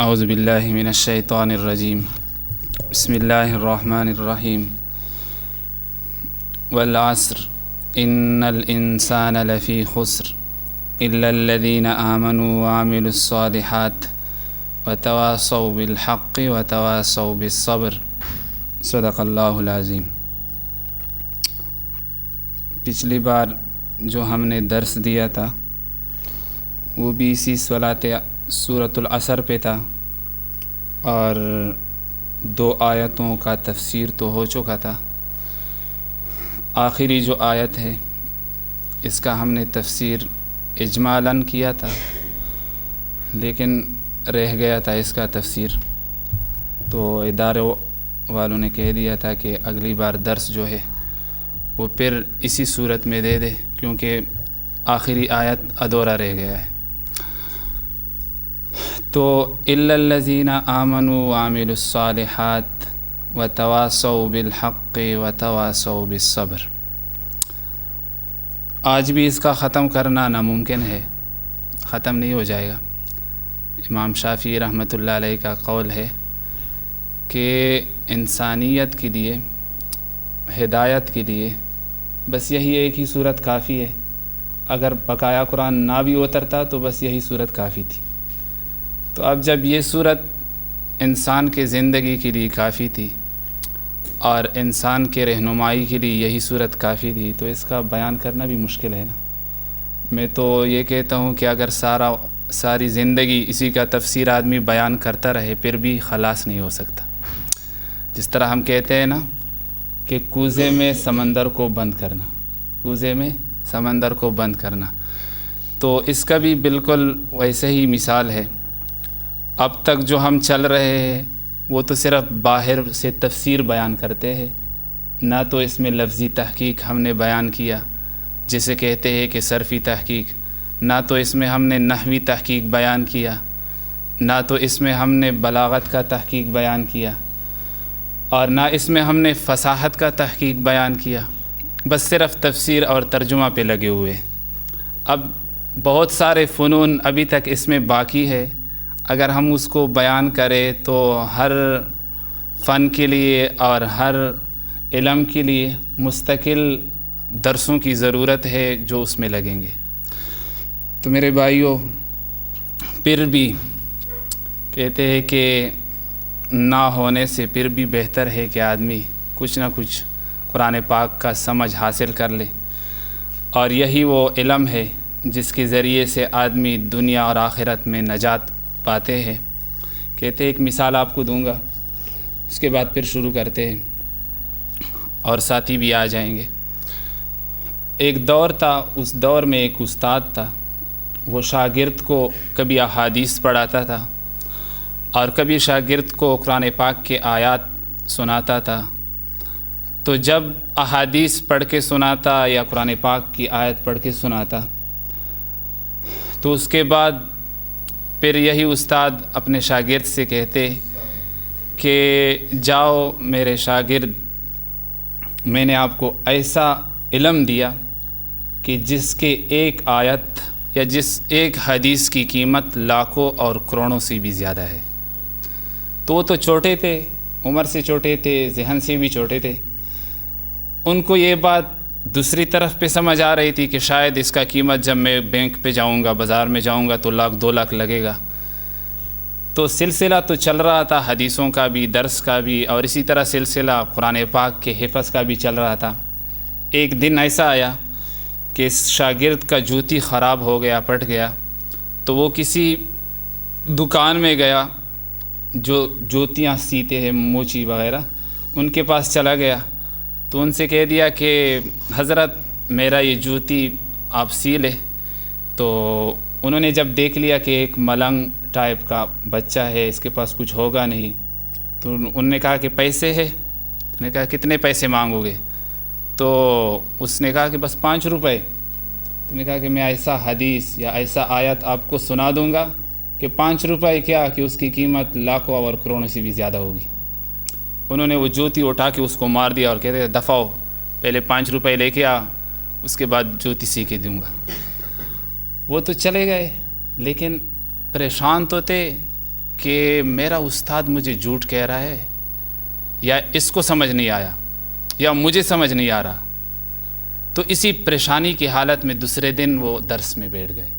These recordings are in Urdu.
اعوذ باللہ من الشیطان الرجیم بسم اللہ الرحمن الرحیم والعصر ان الانسان لفی خسر الا الذین آمنوا وعملوا الصالحات وتواصوا بالحق وتواصوا بالصبر صدق اللہ العظیم۔ پچھلی بار جو ہم نے درس دیا تھا وہ بھی اسی سورۃ العصر پہ تھا، اور 2 آیتوں کا تفسیر تو ہو چکا تھا۔ آخری جو آیت ہے اس کا ہم نے تفسیر اجمالاً کیا تھا، لیکن رہ گیا تھا اس کا تفسیر، تو ادارے والوں نے کہہ دیا تھا کہ اگلی بار درس جو ہے وہ پھر اسی صورت میں دے دے، کیونکہ آخری آیت ادھورا رہ گیا ہے۔ تو الا الذین آمنوا وعملوا الصالحات وتواصوا بالحق وتواصوا بالصبر، آج بھی اس کا ختم کرنا ناممکن ہے، ختم نہیں ہو جائے گا۔ امام شافعی رحمۃ اللہ علیہ کا قول ہے کہ انسانیت کے لیے، ہدایت کے لیے بس یہی ایک ہی صورت کافی ہے۔ اگر بقایا قرآن نہ بھی اترتا تو بس یہی صورت کافی تھی۔ تو اب جب یہ صورت انسان کے زندگی کے لیے کافی تھی اور انسان کے رہنمائی کے لیے یہی صورت کافی تھی، تو اس کا بیان کرنا بھی مشکل ہے نا۔ میں تو یہ کہتا ہوں کہ اگر ساری زندگی اسی کا تفسیر آدمی بیان کرتا رہے پھر بھی خلاص نہیں ہو سکتا۔ جس طرح ہم کہتے ہیں نا کہ کوزے میں سمندر کو بند کرنا، کوزے میں سمندر کو بند کرنا، تو اس کا بھی بالکل ویسے ہی مثال ہے۔ اب تک جو ہم چل رہے ہیں وہ تو صرف باہر سے تفسیر بیان کرتے ہیں، نہ تو اس میں لفظی تحقیق ہم نے بیان کیا جسے کہتے ہیں کہ صرفی تحقیق، نہ تو اس میں ہم نے نحوی تحقیق بیان کیا، نہ تو اس میں ہم نے بلاغت کا تحقیق بیان کیا، اور نہ اس میں ہم نے فصاحت کا تحقیق بیان کیا، بس صرف تفسیر اور ترجمہ پہ لگے ہوئے۔ اب بہت سارے فنون ابھی تک اس میں باقی ہے، اگر ہم اس کو بیان کریں تو ہر فن کے لیے اور ہر علم کے لیے مستقل درسوں کی ضرورت ہے جو اس میں لگیں گے۔ تو میرے بھائیوں، پھر بھی کہتے ہیں کہ نہ ہونے سے پھر بھی بہتر ہے کہ آدمی کچھ نہ کچھ قرآن پاک کا سمجھ حاصل کر لے، اور یہی وہ علم ہے جس کے ذریعے سے آدمی دنیا اور آخرت میں نجات پاتے ہیں۔ کہتے ہیں ایک مثال آپ کو دوں گا، اس کے بعد پھر شروع کرتے ہیں اور ساتھی بھی آ جائیں گے۔ ایک دور تھا، اس دور میں ایک استاد تھا، وہ شاگرد کو کبھی احادیث پڑھاتا تھا اور کبھی شاگرد کو قرآن پاک کے آیات سناتا تھا۔ تو جب احادیث پڑھ کے سناتا یا قرآن پاک کی آیت پڑھ کے سناتا تو اس کے بعد پھر یہی استاد اپنے شاگرد سے کہتے کہ جاؤ میرے شاگرد، میں نے آپ کو ایسا علم دیا کہ جس کے ایک آیت یا جس ایک حدیث کی قیمت لاکھوں اور کروڑوں سے بھی زیادہ ہے۔ تو وہ تو چھوٹے تھے، عمر سے چھوٹے تھے، ذہن سے بھی چھوٹے تھے، ان کو یہ بات دوسری طرف پہ سمجھ آ رہی تھی کہ شاید اس کا قیمت جب میں بینک پہ جاؤں گا، بازار میں جاؤں گا تو 1,00,000 2,00,000 لگے گا۔ تو سلسلہ تو چل رہا تھا حدیثوں کا بھی، درس کا بھی، اور اسی طرح سلسلہ قرآن پاک کے حفظ کا بھی چل رہا تھا۔ ایک دن ایسا آیا کہ اس شاگرد کا جوتی خراب ہو گیا، پھٹ گیا، تو وہ کسی دکان میں گیا جو جوتیاں سیتے ہیں، موچی وغیرہ، ان کے پاس چلا گیا تو ان سے کہہ دیا کہ حضرت میرا یہ جوتی آپ سی لے۔ تو انہوں نے جب دیکھ لیا کہ ایک ملنگ ٹائپ کا بچہ ہے، اس کے پاس کچھ ہوگا نہیں، تو انہوں نے کہا کہ پیسے ہے؟ انہوں نے کہا کتنے پیسے مانگو گے؟ تو اس نے کہا کہ بس 5 روپے۔ تو انہوں نے کہا کہ میں ایسا حدیث یا ایسا آیت آپ کو سنا دوں گا کہ 5 روپے کیا کہ اس کی قیمت لاکھوں اور کروڑوں سے بھی زیادہ ہوگی۔ انہوں نے وہ جوتی اٹھا کے اس کو مار دیا اور کہتے دفعہ ہو، پہلے 5 روپے لے کے آ، اس کے بعد جوتی سی کے دوں گا۔ وہ تو چلے گئے، لیکن پریشان تو تھے کہ میرا استاد مجھے جھوٹ کہہ رہا ہے یا اس کو سمجھ نہیں آیا یا مجھے سمجھ نہیں آ رہا. تو اسی پریشانی کی حالت میں دوسرے دن وہ درس میں بیٹھ گئے.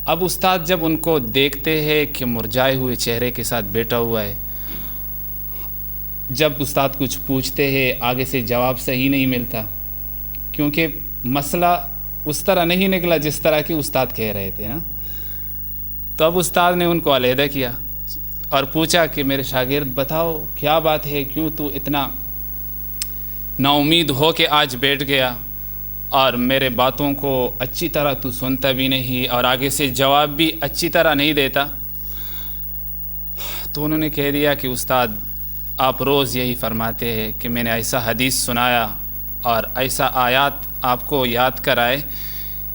اب استاد جب ان کو دیکھتے ہیں کہ مرجھائے ہوئے چہرے کے ساتھ بیٹھا ہوا ہے، جب استاد کچھ پوچھتے ہیں آگے سے جواب صحیح نہیں ملتا، کیونکہ مسئلہ اس طرح نہیں نکلا جس طرح کہ استاد کہہ رہے تھے نا. تو اب استاد نے ان کو علیحدہ کیا اور پوچھا کہ میرے شاگرد بتاؤ کیا بات ہے، کیوں تو اتنا نا امید ہو کے آج بیٹھ گیا اور میرے باتوں کو اچھی طرح تو سنتا بھی نہیں اور آگے سے جواب بھی اچھی طرح نہیں دیتا. تو انہوں نے کہہ دیا کہ استاد آپ روز یہی فرماتے ہیں کہ میں نے ایسا حدیث سنایا اور ایسا آیات آپ کو یاد کرائے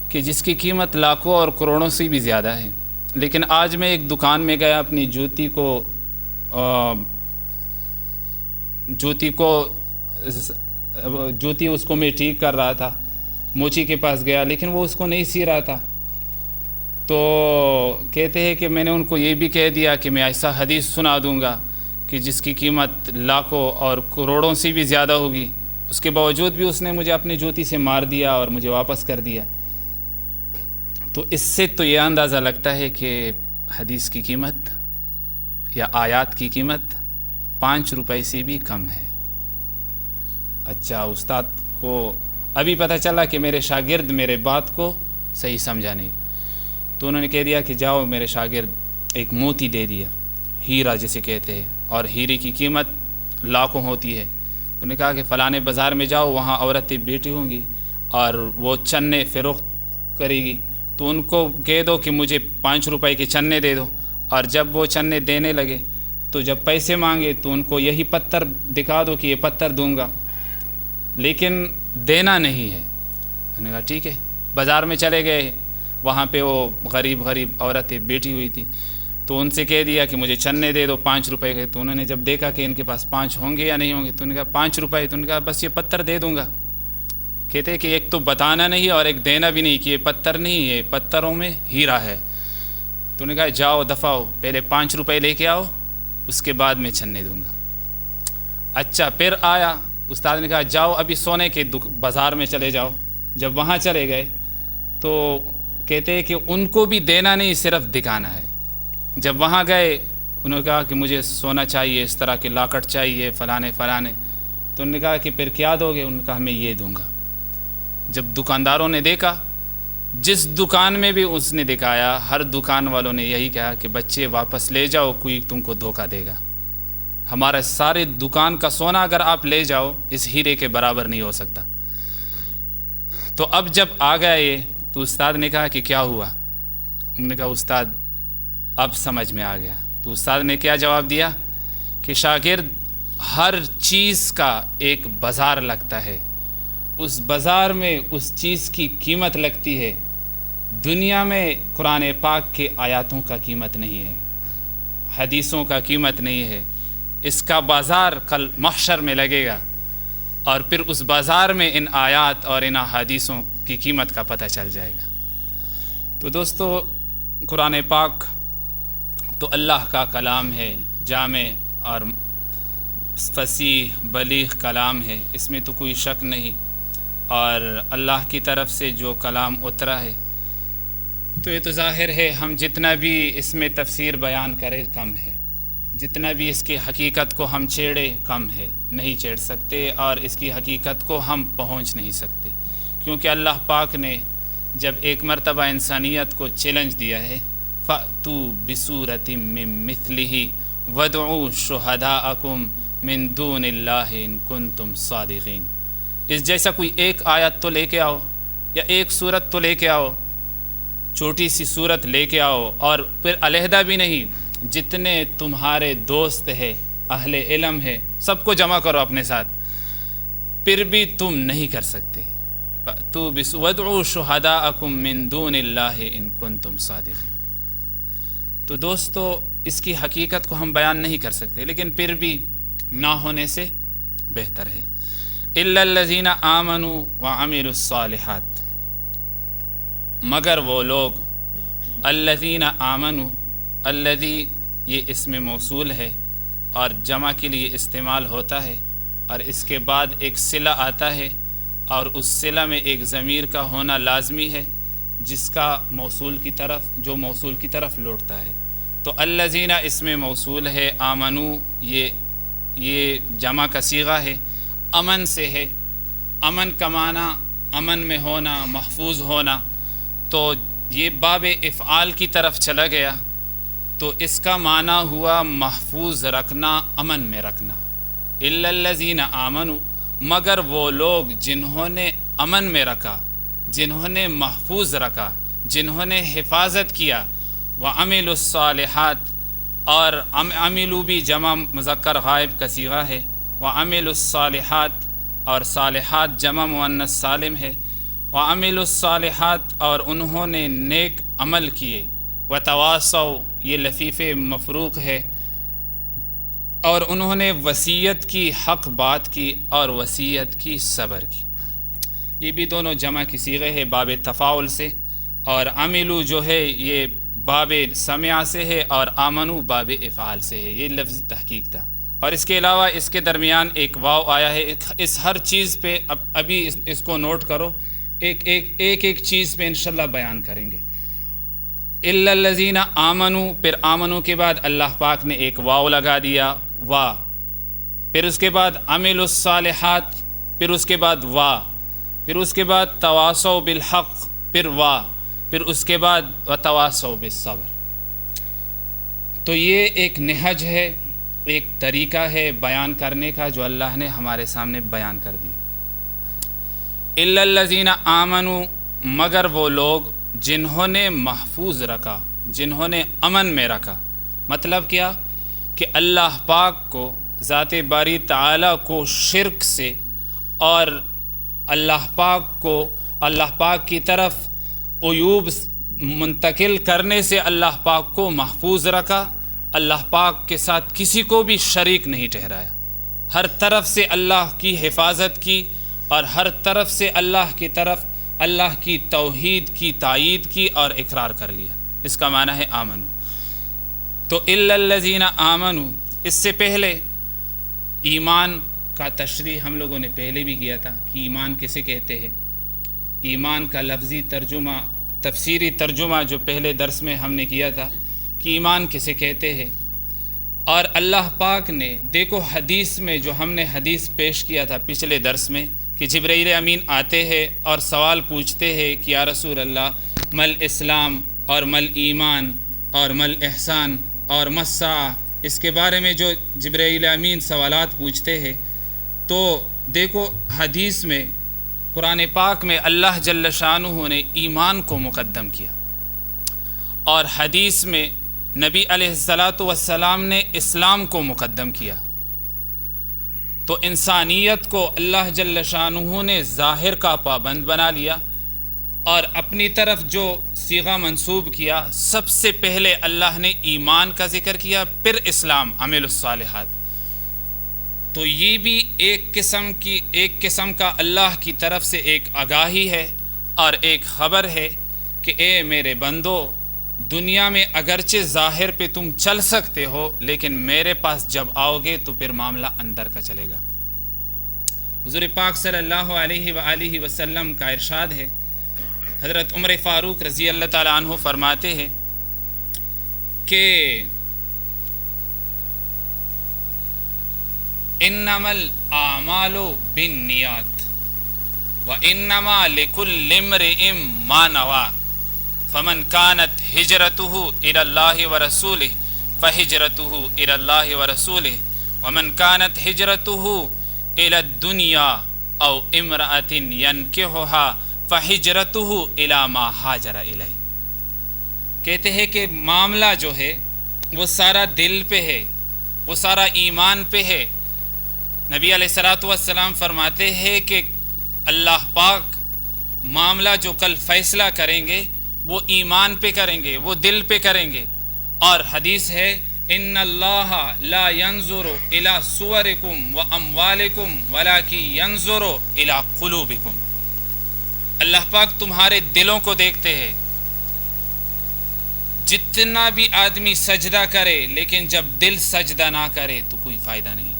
کہ جس کی قیمت لاکھوں اور کروڑوں سے بھی زیادہ ہے، لیکن آج میں ایک دکان میں گیا اپنی جوتی اس کو میں ٹھیک کر رہا تھا، موچی کے پاس گیا لیکن وہ اس کو نہیں سی رہا تھا. تو کہتے ہیں کہ میں نے ان کو یہ بھی کہہ دیا کہ میں ایسا حدیث سنا دوں گا کہ جس کی قیمت لاکھوں اور کروڑوں سے بھی زیادہ ہوگی، اس کے باوجود بھی اس نے مجھے اپنی جوتی سے مار دیا اور مجھے واپس کر دیا. تو اس سے تو یہ اندازہ لگتا ہے کہ حدیث کی قیمت یا آیات کی قیمت 5 روپے سے بھی کم ہے. اچھا، استاد کو ابھی پتہ چلا کہ میرے شاگرد میرے بات کو صحیح سمجھا نہیں، تو انہوں نے کہہ دیا کہ جاؤ میرے شاگرد ایک موتی دے دیا، ہیرا جسے کہتے ہیں، اور ہیرے کی قیمت لاکھوں ہوتی ہے. انہوں نے کہا کہ فلانے بازار میں جاؤ، وہاں عورتیں بیٹھی ہوں گی اور وہ چنے فروخت کرے گی، تو ان کو کہہ دو کہ مجھے 5 روپے کے چنے دے دو. اور جب وہ چنے دینے لگے تو جب پیسے مانگے تو ان کو یہی پتھر دکھا دو کہ یہ پتھر دوں گا، لیکن دینا نہیں ہے. انہوں نے کہا ٹھیک ہے. بازار میں چلے گئے، وہاں پہ وہ غریب عورتیں بیٹھی ہوئی تھی، تو ان سے کہہ دیا کہ مجھے چنے دے دو 5 روپے کے. تو انہوں نے جب دیکھا کہ ان کے پاس 5 ہوں گے یا نہیں ہوں گے، تو انہوں نے کہا 5 روپے. تو انہوں نے کہا بس یہ پتھر دے دوں گا. کہتے کہ ایک تو بتانا نہیں اور ایک دینا بھی نہیں کہ یہ پتھر نہیں، یہ پتھروں میں ہیرا ہے. تو انہوں نے کہا جاؤ دفعہ ہو، پہلے 5 روپے لے کے آؤ، اس کے بعد میں چنے دوں گا. اچھا، پھر آیا. استاد نے کہا جاؤ ابھی سونے کے بازار میں چلے جاؤ. جب وہاں چلے گئے تو کہتے ہیں کہ ان کو بھی دینا نہیں، صرف دکھانا ہے. جب وہاں گئے انہوں نے کہا کہ مجھے سونا چاہیے، اس طرح کے لاکٹ چاہیے، فلانے. تو انہوں نے کہا کہ پھر کیا دو گے؟ انہوں نے کہا میں یہ دوں گا. جب دکانداروں نے دیکھا، جس دکان میں بھی اس نے دکھایا، ہر دکان والوں نے یہی کہا کہ بچے واپس لے جاؤ، کوئی تم کو دھوکہ دے گا. ہمارا سارے دکان کا سونا اگر آپ لے جاؤ اس ہیرے کے برابر نہیں ہو سکتا. تو اب جب آ گئے یہ، تو استاد نے کہا کہ کیا ہوا؟ انہوں نے کہا استاد اب سمجھ میں آ گیا. تو استاد نے کیا جواب دیا کہ شاگرد، ہر چیز کا ایک بازار لگتا ہے، اس بازار میں اس چیز کی قیمت لگتی ہے. دنیا میں قرآن پاک کے آیاتوں کا قیمت نہیں ہے، حدیثوں کا قیمت نہیں ہے. اس کا بازار کل محشر میں لگے گا، اور پھر اس بازار میں ان آیات اور ان حدیثوں کی قیمت کا پتہ چل جائے گا. تو دوستو، قرآن پاک تو اللہ کا کلام ہے، جامع اور فصیح بلیغ کلام ہے، اس میں تو کوئی شک نہیں. اور اللہ کی طرف سے جو کلام اترا ہے تو یہ تو ظاہر ہے، ہم جتنا بھی اس میں تفسیر بیان کرے کم ہے، جتنا بھی اس کی حقیقت کو ہم چھیڑے کم ہے، نہیں چھیڑ سکتے، اور اس کی حقیقت کو ہم پہنچ نہیں سکتے. کیونکہ اللہ پاک نے جب ایک مرتبہ انسانیت کو چیلنج دیا ہے، فَأْتُوا بِسُورَةٍ مِّن مِّثْلِهِ وَادْعُوا شُهَدَاءَكُم مِّن دُونِ اللَّهِ إِن كُنتُمْ صَادِقِينَ. اس جیسا کوئی ایک آیت تو لے کے آؤ، یا ایک سورت تو لے کے آؤ، چھوٹی سی سورت لے کے آؤ، اور پھر علیحدہ بھی نہیں، جتنے تمہارے دوست ہے، اہل علم ہے، سب کو جمع کرو اپنے ساتھ، پھر بھی تم نہیں کر سکتے. وَادْعُوا شُهَدَاءَكُم مِّن دُونِ اللَّهِ إِن كُنتُمْ صَادِقِينَ. تو دوستو، اس کی حقیقت کو ہم بیان نہیں کر سکتے، لیکن پھر بھی نہ ہونے سے بہتر ہے. إِلَّا الَّذِينَ آمَنُوا وَعَمِلُوا الصَّالِحَاتِ، مگر وہ لوگ، الذین آمنوا، الذی یہ اسم موصول ہے اور جمع کے لیے استعمال ہوتا ہے، اور اس کے بعد ایک صلہ آتا ہے اور اس صلہ میں ایک ضمیر کا ہونا لازمی ہے جس کا موصول کی طرف لوٹتا ہے۔ تو الذین اسم موصول ہے، آمنو یہ جمع کا صیغہ ہے، امن سے ہے۔ امن کا معنی امن میں ہونا، محفوظ ہونا، تو یہ باب افعال کی طرف چلا گیا تو اس کا معنی ہوا محفوظ رکھنا، امن میں رکھنا۔ الا الذین آمنوا، مگر وہ لوگ جنہوں نے امن میں رکھا، جنہوں نے محفوظ رکھا، جنہوں نے حفاظت کیا، وعملوا الصالحات، اور عملوا بھی جمع مذکر غائب کا صیغہ ہے، وعملوا الصالحات، اور صالحات جمع مؤنث سالم ہے، وعملوا الصالحات، اور انہوں نے نیک عمل کیے، وتواصوا یہ لفیف مفروق ہے، اور انہوں نے وصیت کی، حق بات کی، اور وصیت کی، صبر کی۔ یہ بھی دونوں جمع کی صیغے ہے باب تفاعل سے، اور عملو جو ہے یہ باب سمع سے ہے، اور آمنو باب افعال سے ہے۔ یہ لفظ تحقیق تھا، اور اس کے علاوہ اس کے درمیان ایک واو آیا ہے۔ اس ہر چیز پہ ابھی اس کو نوٹ کرو، ایک چیز پہ انشاءاللہ بیان کریں گے۔ الا الذین آمنوا، پھر آمنو کے بعد اللہ پاک نے ایک واو لگا دیا، وا، پھر اس کے بعد عملوا الصالحات، پھر اس کے بعد وا، پھر اس کے بعد تواصوا بالحق، پھر وا، پھر اس کے بعد وتواصوا بالصبر۔ تو یہ ایک نہج ہے، ایک طریقہ ہے بیان کرنے کا جو اللہ نے ہمارے سامنے بیان کر دیا۔ الا الذین آمنوا، مگر وہ لوگ جنہوں نے محفوظ رکھا، جنہوں نے امن میں رکھا۔ مطلب کیا کہ اللہ پاک کو، ذات باری تعالیٰ کو شرک سے اور اللہ پاک کی طرف عیوب منتقل کرنے سے اللہ پاک کو محفوظ رکھا، اللہ پاک کے ساتھ کسی کو بھی شریک نہیں ٹھہرایا، ہر طرف سے اللہ کی حفاظت کی، اور ہر طرف سے اللہ کی طرف اللہ کی توحید کی تائید کی اور اقرار کر لیا۔ اس کا معنی ہے آمنو۔ تو الا الذین آمنوا، اس سے پہلے ایمان کا تشریح ہم لوگوں نے پہلے بھی کیا تھا کہ ایمان کسے کہتے ہیں۔ ایمان کا لفظی ترجمہ، تفسیری ترجمہ جو پہلے درس میں ہم نے کیا تھا کہ ایمان کسے کہتے ہیں۔ اور اللہ پاک نے دیکھو حدیث میں جو ہم نے حدیث پیش کیا تھا پچھلے درس میں کہ جبرائیل امین آتے ہیں اور سوال پوچھتے ہیں کہ یا رسول اللہ مل اسلام اور مل ایمان اور مل احسان اور مساء، اس کے بارے میں جو جبرائیل امین سوالات پوچھتے ہیں، تو دیکھو حدیث میں، قرآن پاک میں اللہ جل شانہ نے ایمان کو مقدم کیا، اور حدیث میں نبی علیہ السلام نے اسلام کو مقدم کیا۔ تو انسانیت کو اللہ جل شانہ نے ظاہر کا پابند بنا لیا، اور اپنی طرف جو صیغہ منسوب کیا، سب سے پہلے اللہ نے ایمان کا ذکر کیا، پھر اسلام، عمل الصالحات۔ تو یہ بھی ایک قسم کا اللہ کی طرف سے ایک آگاہی ہے اور ایک خبر ہے کہ اے میرے بندو، دنیا میں اگرچہ ظاہر پہ تم چل سکتے ہو، لیکن میرے پاس جب آؤ گے تو پھر معاملہ اندر کا چلے گا۔ حضور پاک صلی اللہ علیہ وآلہ وسلم کا ارشاد ہے، حضرت عمر فاروق رضی اللہ تعالیٰ عنہ فرماتے ہیں کہ انما الاعمال بالنیات وانما لکل امرئ ما نوى فمن كانت هجرته الى الله ورسوله فهجرته الى الله ورسوله ومن كانت هجرته الى الدنيا او امرأة ينكحها فہجرتہ الی ما ہاجر الیہ۔ کہتے ہیں کہ معاملہ جو ہے وہ سارا دل پہ ہے، وہ سارا ایمان پہ ہے۔ نبی علیہ السلام فرماتے ہیں کہ اللہ پاک معاملہ جو کل فیصلہ کریں گے وہ ایمان پہ کریں گے، وہ دل پہ کریں گے۔ اور حدیث ہے ان اللہ لا ينظر الی صورکم واموالکم ولکن ينظر الی قلوبکم۔ اللہ پاک تمہارے دلوں کو دیکھتے ہیں، جتنا بھی آدمی سجدہ کرے لیکن جب دل سجدہ نہ کرے تو کوئی فائدہ نہیں.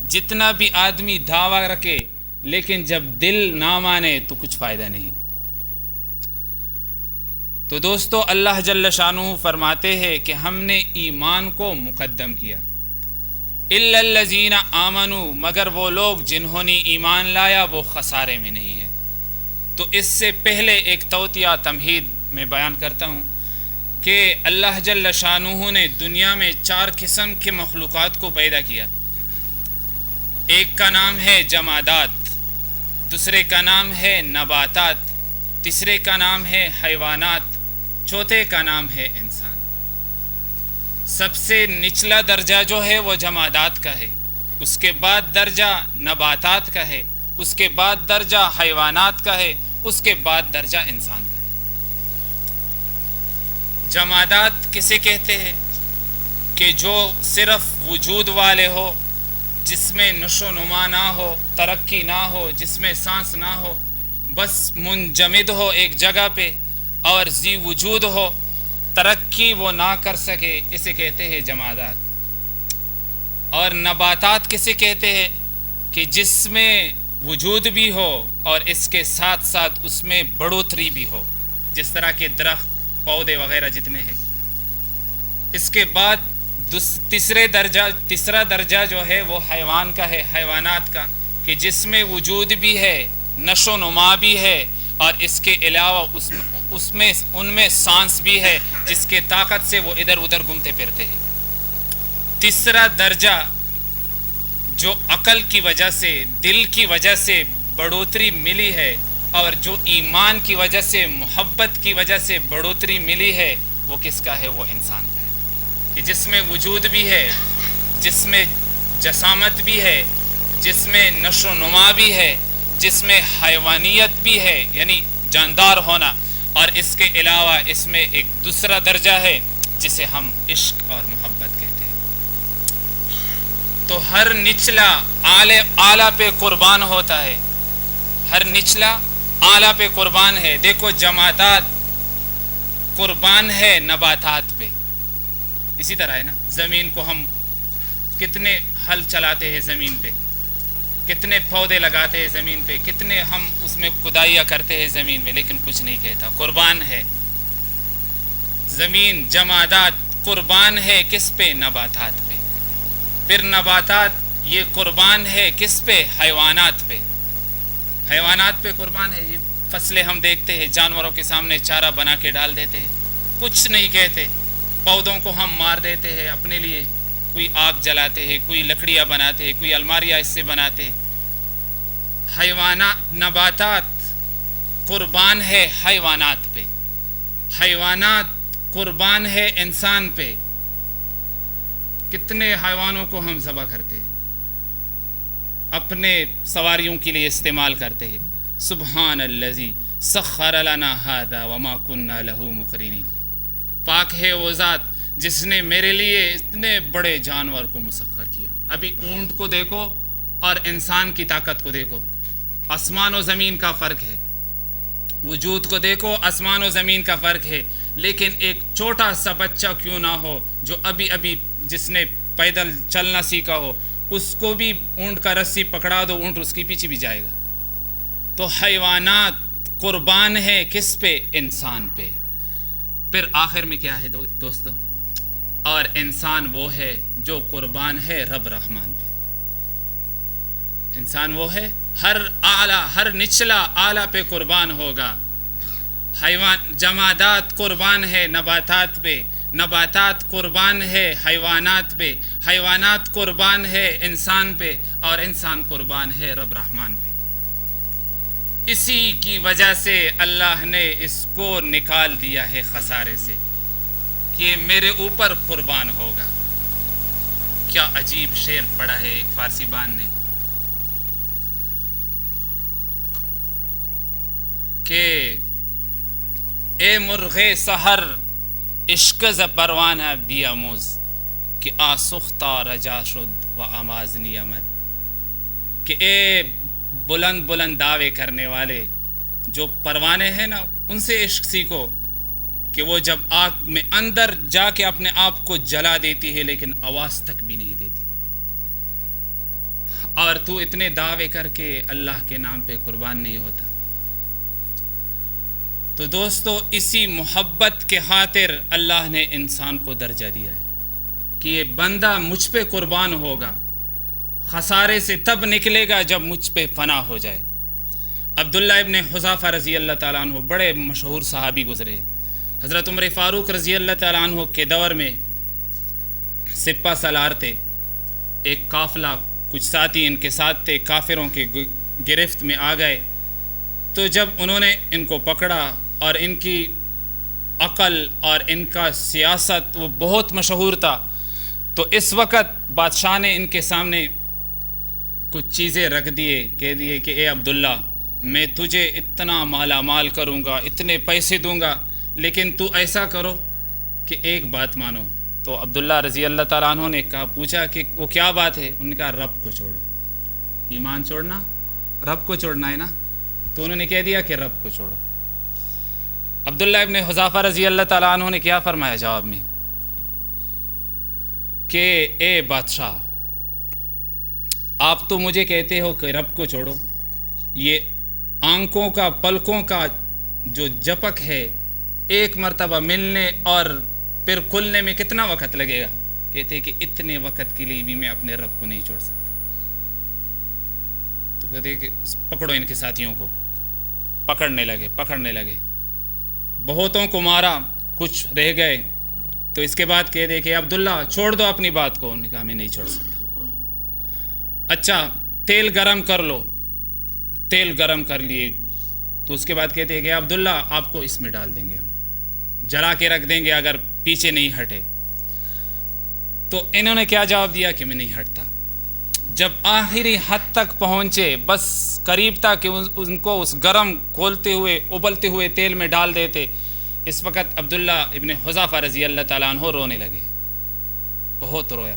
جتنا بھی آدمی دعویٰ رکھے لیکن جب دل نہ مانے تو کچھ فائدہ نہیں. تو دوستو اللہ جل شانہ فرماتے ہیں کہ ہم نے ایمان کو مقدم کیا. الا الذین آمنوا، مگر وہ لوگ جنہوں نے ایمان لایا وہ خسارے میں نہیں ہے. تو اس سے پہلے ایک توطیہ تمہید میں بیان کرتا ہوں کہ اللہ جل شانہ نے دنیا میں 4 قسم کے مخلوقات کو پیدا کیا. ایک کا نام ہے جمادات، دوسرے کا نام ہے نباتات، تیسرے کا نام ہے حیوانات، چوتھے کا نام ہے انسان. سب سے نچلا درجہ جو ہے وہ جمادات کا ہے، اس کے بعد درجہ نباتات کا ہے، اس کے بعد درجہ حیوانات کا ہے، اس کے بعد درجہ انسان کا ہے. جمادات کسے کہتے ہیں؟ کہ جو صرف وجود والے ہو، جس میں نشو و نما نہ ہو، ترقی نہ ہو، جس میں سانس نہ ہو، بس منجمد ہو ایک جگہ پہ اور ذی وجود ہو، ترقی وہ نہ کر سکے، اسے کہتے ہیں جمادات. اور نباتات کسے کہتے ہیں؟ کہ جس میں وجود بھی ہو اور اس کے ساتھ ساتھ اس میں بڑھوتری بھی ہو، جس طرح کے درخت، پودے وغیرہ جتنے ہیں. اس کے بعد تیسرا درجہ جو ہے وہ حیوان کا ہے، حیوانات کا، کہ جس میں وجود بھی ہے، نشو و نما بھی ہے، اور اس کے علاوہ ان میں سانس بھی ہے، جس کے طاقت سے وہ ادھر ادھر گھومتے پھرتے ہیں. تیسرا درجہ جو عقل کی وجہ سے، دل کی وجہ سے بڑھوتری ملی ہے، اور جو ایمان کی وجہ سے، محبت کی وجہ سے بڑھوتری ملی ہے، وہ کس کا ہے؟ وہ انسان کا ہے. کہ جس میں وجود بھی ہے، جس میں جسامت بھی ہے، جس میں نشو و نما بھی ہے، جس میں حیوانیت بھی ہے یعنی جاندار ہونا، اور اس کے علاوہ اس میں ایک دوسرا درجہ ہے جسے ہم عشق اور محبت کہتے ہیں. تو ہر نچلا اعلیٰ پہ قربان ہوتا ہے، ہر نچلا اعلیٰ پہ قربان ہے. دیکھو جمادات قربان ہے نباتات پہ، اسی طرح ہے نا. زمین کو ہم کتنے ہل چلاتے ہیں، زمین پہ کتنے پودے لگاتے ہیں، زمین پہ کتنے ہم اس میں کھدائیاں کرتے ہیں زمین میں، لیکن کچھ نہیں کہتا. قربان ہے زمین، جمادات قربان ہے کس پہ؟ نباتات پہ. پھر نباتات یہ قربان ہے کس پہ؟ حیوانات پہ. حیوانات پہ قربان ہے. یہ فصلیں ہم دیکھتے ہیں، جانوروں کے سامنے چارہ بنا کے ڈال دیتے ہیں، کچھ نہیں کہتے. پودوں کو ہم مار دیتے ہیں اپنے لیے، کوئی آگ جلاتے ہیں، کوئی لکڑیاں بناتے ہیں، کوئی الماریاں اس سے بناتے ہیں. حیوانات، نباتات قربان ہے حیوانات پہ، حیوانات قربان ہے انسان پہ. کتنے حیوانوں کو ہم ذبح کرتے ہیں، اپنے سواریوں کے لیے استعمال کرتے ہیں. سبحان الذی سخر لنا ھذا وما كنا له مقرنین. پاک ہے وہ ذات جس نے میرے لیے اتنے بڑے جانور کو مسخر کیا. ابھی اونٹ کو دیکھو اور انسان کی طاقت کو دیکھو، آسمان و زمین کا فرق ہے. وجود کو دیکھو، آسمان و زمین کا فرق ہے. لیکن ایک چھوٹا سا بچہ کیوں نہ ہو جو ابھی جس نے پیدل چلنا سیکھا ہو، اس کو بھی اونٹ کا رسی پکڑا دو، اونٹ اس کے پیچھے بھی جائے گا. تو حیوانات قربان ہے کس پہ؟ انسان پہ. پھر آخر میں کیا ہے دوستو؟ اور انسان وہ ہے جو قربان ہے رب رحمان پہ. انسان وہ ہے ہر اعلیٰ، ہر نچلا اعلیٰ پہ قربان ہوگا. جمادات قربان ہے نباتات پہ، نباتات قربان ہے حیوانات پہ، حیوانات قربان ہے انسان پہ، اور انسان قربان ہے رب رحمان پہ. اسی کی وجہ سے اللہ نے اس کو نکال دیا ہے خسارے سے کہ میرے اوپر قربان ہوگا. کیا عجیب شعر پڑھا ہے ایک فارسی بان نے کہ اے مرغ سحر عشق ز پروانہ بیاموز، کہ آسختہ رجا شد و آمازنی آمد. کہ اے بلند بلند دعوے کرنے والے، جو پروانے ہیں نا، ان سے عشق سیکھو. کہ وہ جب آگ میں اندر جا کے اپنے آپ کو جلا دیتی ہے لیکن آواز تک بھی نہیں دیتی، اور تو اتنے دعوے کر کے اللہ کے نام پہ قربان نہیں ہوتا۔ تو دوستو، اسی محبت کے خاطر اللہ نے انسان کو درجہ دیا ہے کہ یہ بندہ مجھ پہ قربان ہوگا، خسارے سے تب نکلے گا جب مجھ پہ فنا ہو جائے۔ عبداللہ ابن حذافہ رضی اللہ تعالیٰ عنہ بڑے مشہور صحابی گزرے۔ حضرت عمر فاروق رضی اللہ تعالیٰ عنہ کے دور میں سپہ سالار تھے، ایک قافلہ، کچھ ساتھی ان کے ساتھ تھے، کافروں کے گرفت میں آ گئے۔ تو جب انہوں نے ان کو پکڑا اور ان کی عقل اور ان کا سیاست وہ بہت مشہور تھا، تو اس وقت بادشاہ نے ان کے سامنے کچھ چیزیں رکھ کہہ دیے کہ اے عبداللہ، میں تجھے اتنا مالا مال کروں گا، اتنے پیسے دوں گا، لیکن تو ایسا کرو کہ ایک بات مانو۔ تو عبداللہ رضی اللہ تعالیٰ عنہ نے پوچھا کہ وہ کیا بات ہے؟ انہوں نے کہا رب کو چھوڑو۔ ایمان چھوڑنا، رب کو چھوڑنا ہے نا، تو انہوں نے کہہ دیا کہ رب کو چھوڑو۔ عبداللہ ابن حذافہ رضی اللہ تعالیٰ عنہ نے کیا فرمایا جواب میں کہ اے بادشاہ، آپ تو مجھے کہتے ہو کہ رب کو چھوڑو، یہ آنکھوں کا، پلکوں کا جو جپک ہے، ایک مرتبہ ملنے اور پھر کھلنے میں کتنا وقت لگے گا؟ کہتے کہ اتنے وقت کے لیے بھی میں اپنے رب کو نہیں چھوڑ سکتا۔ تو کہتے کہ پکڑو ان کے ساتھیوں کو۔ پکڑنے لگے، بہتوں کو مارا، کچھ رہ گئے۔ تو اس کے بعد کہہ دے کہ عبداللہ چھوڑ دو اپنی بات کو۔ انہوں نے کہا میں نہیں چھوڑ سکتا۔ اچھا تیل گرم کر لو۔ تیل گرم کر لیے تو اس کے بعد کہتے ہیں کہ عبداللہ آپ کو اس میں ڈال دیں گے، ہم جلا کے رکھ دیں گے اگر پیچھے نہیں ہٹے۔ تو انہوں نے کیا جواب دیا کہ میں نہیں ہٹتا۔ جب آخری حد تک پہنچے، بس قریب تھا کہ ان کو اس گرم کھولتے ہوئے ابلتے ہوئے تیل میں ڈال دیتے، اس وقت عبداللہ ابن حذافہ رضی اللہ تعالیٰ عنہ رونے لگے، بہت رویا۔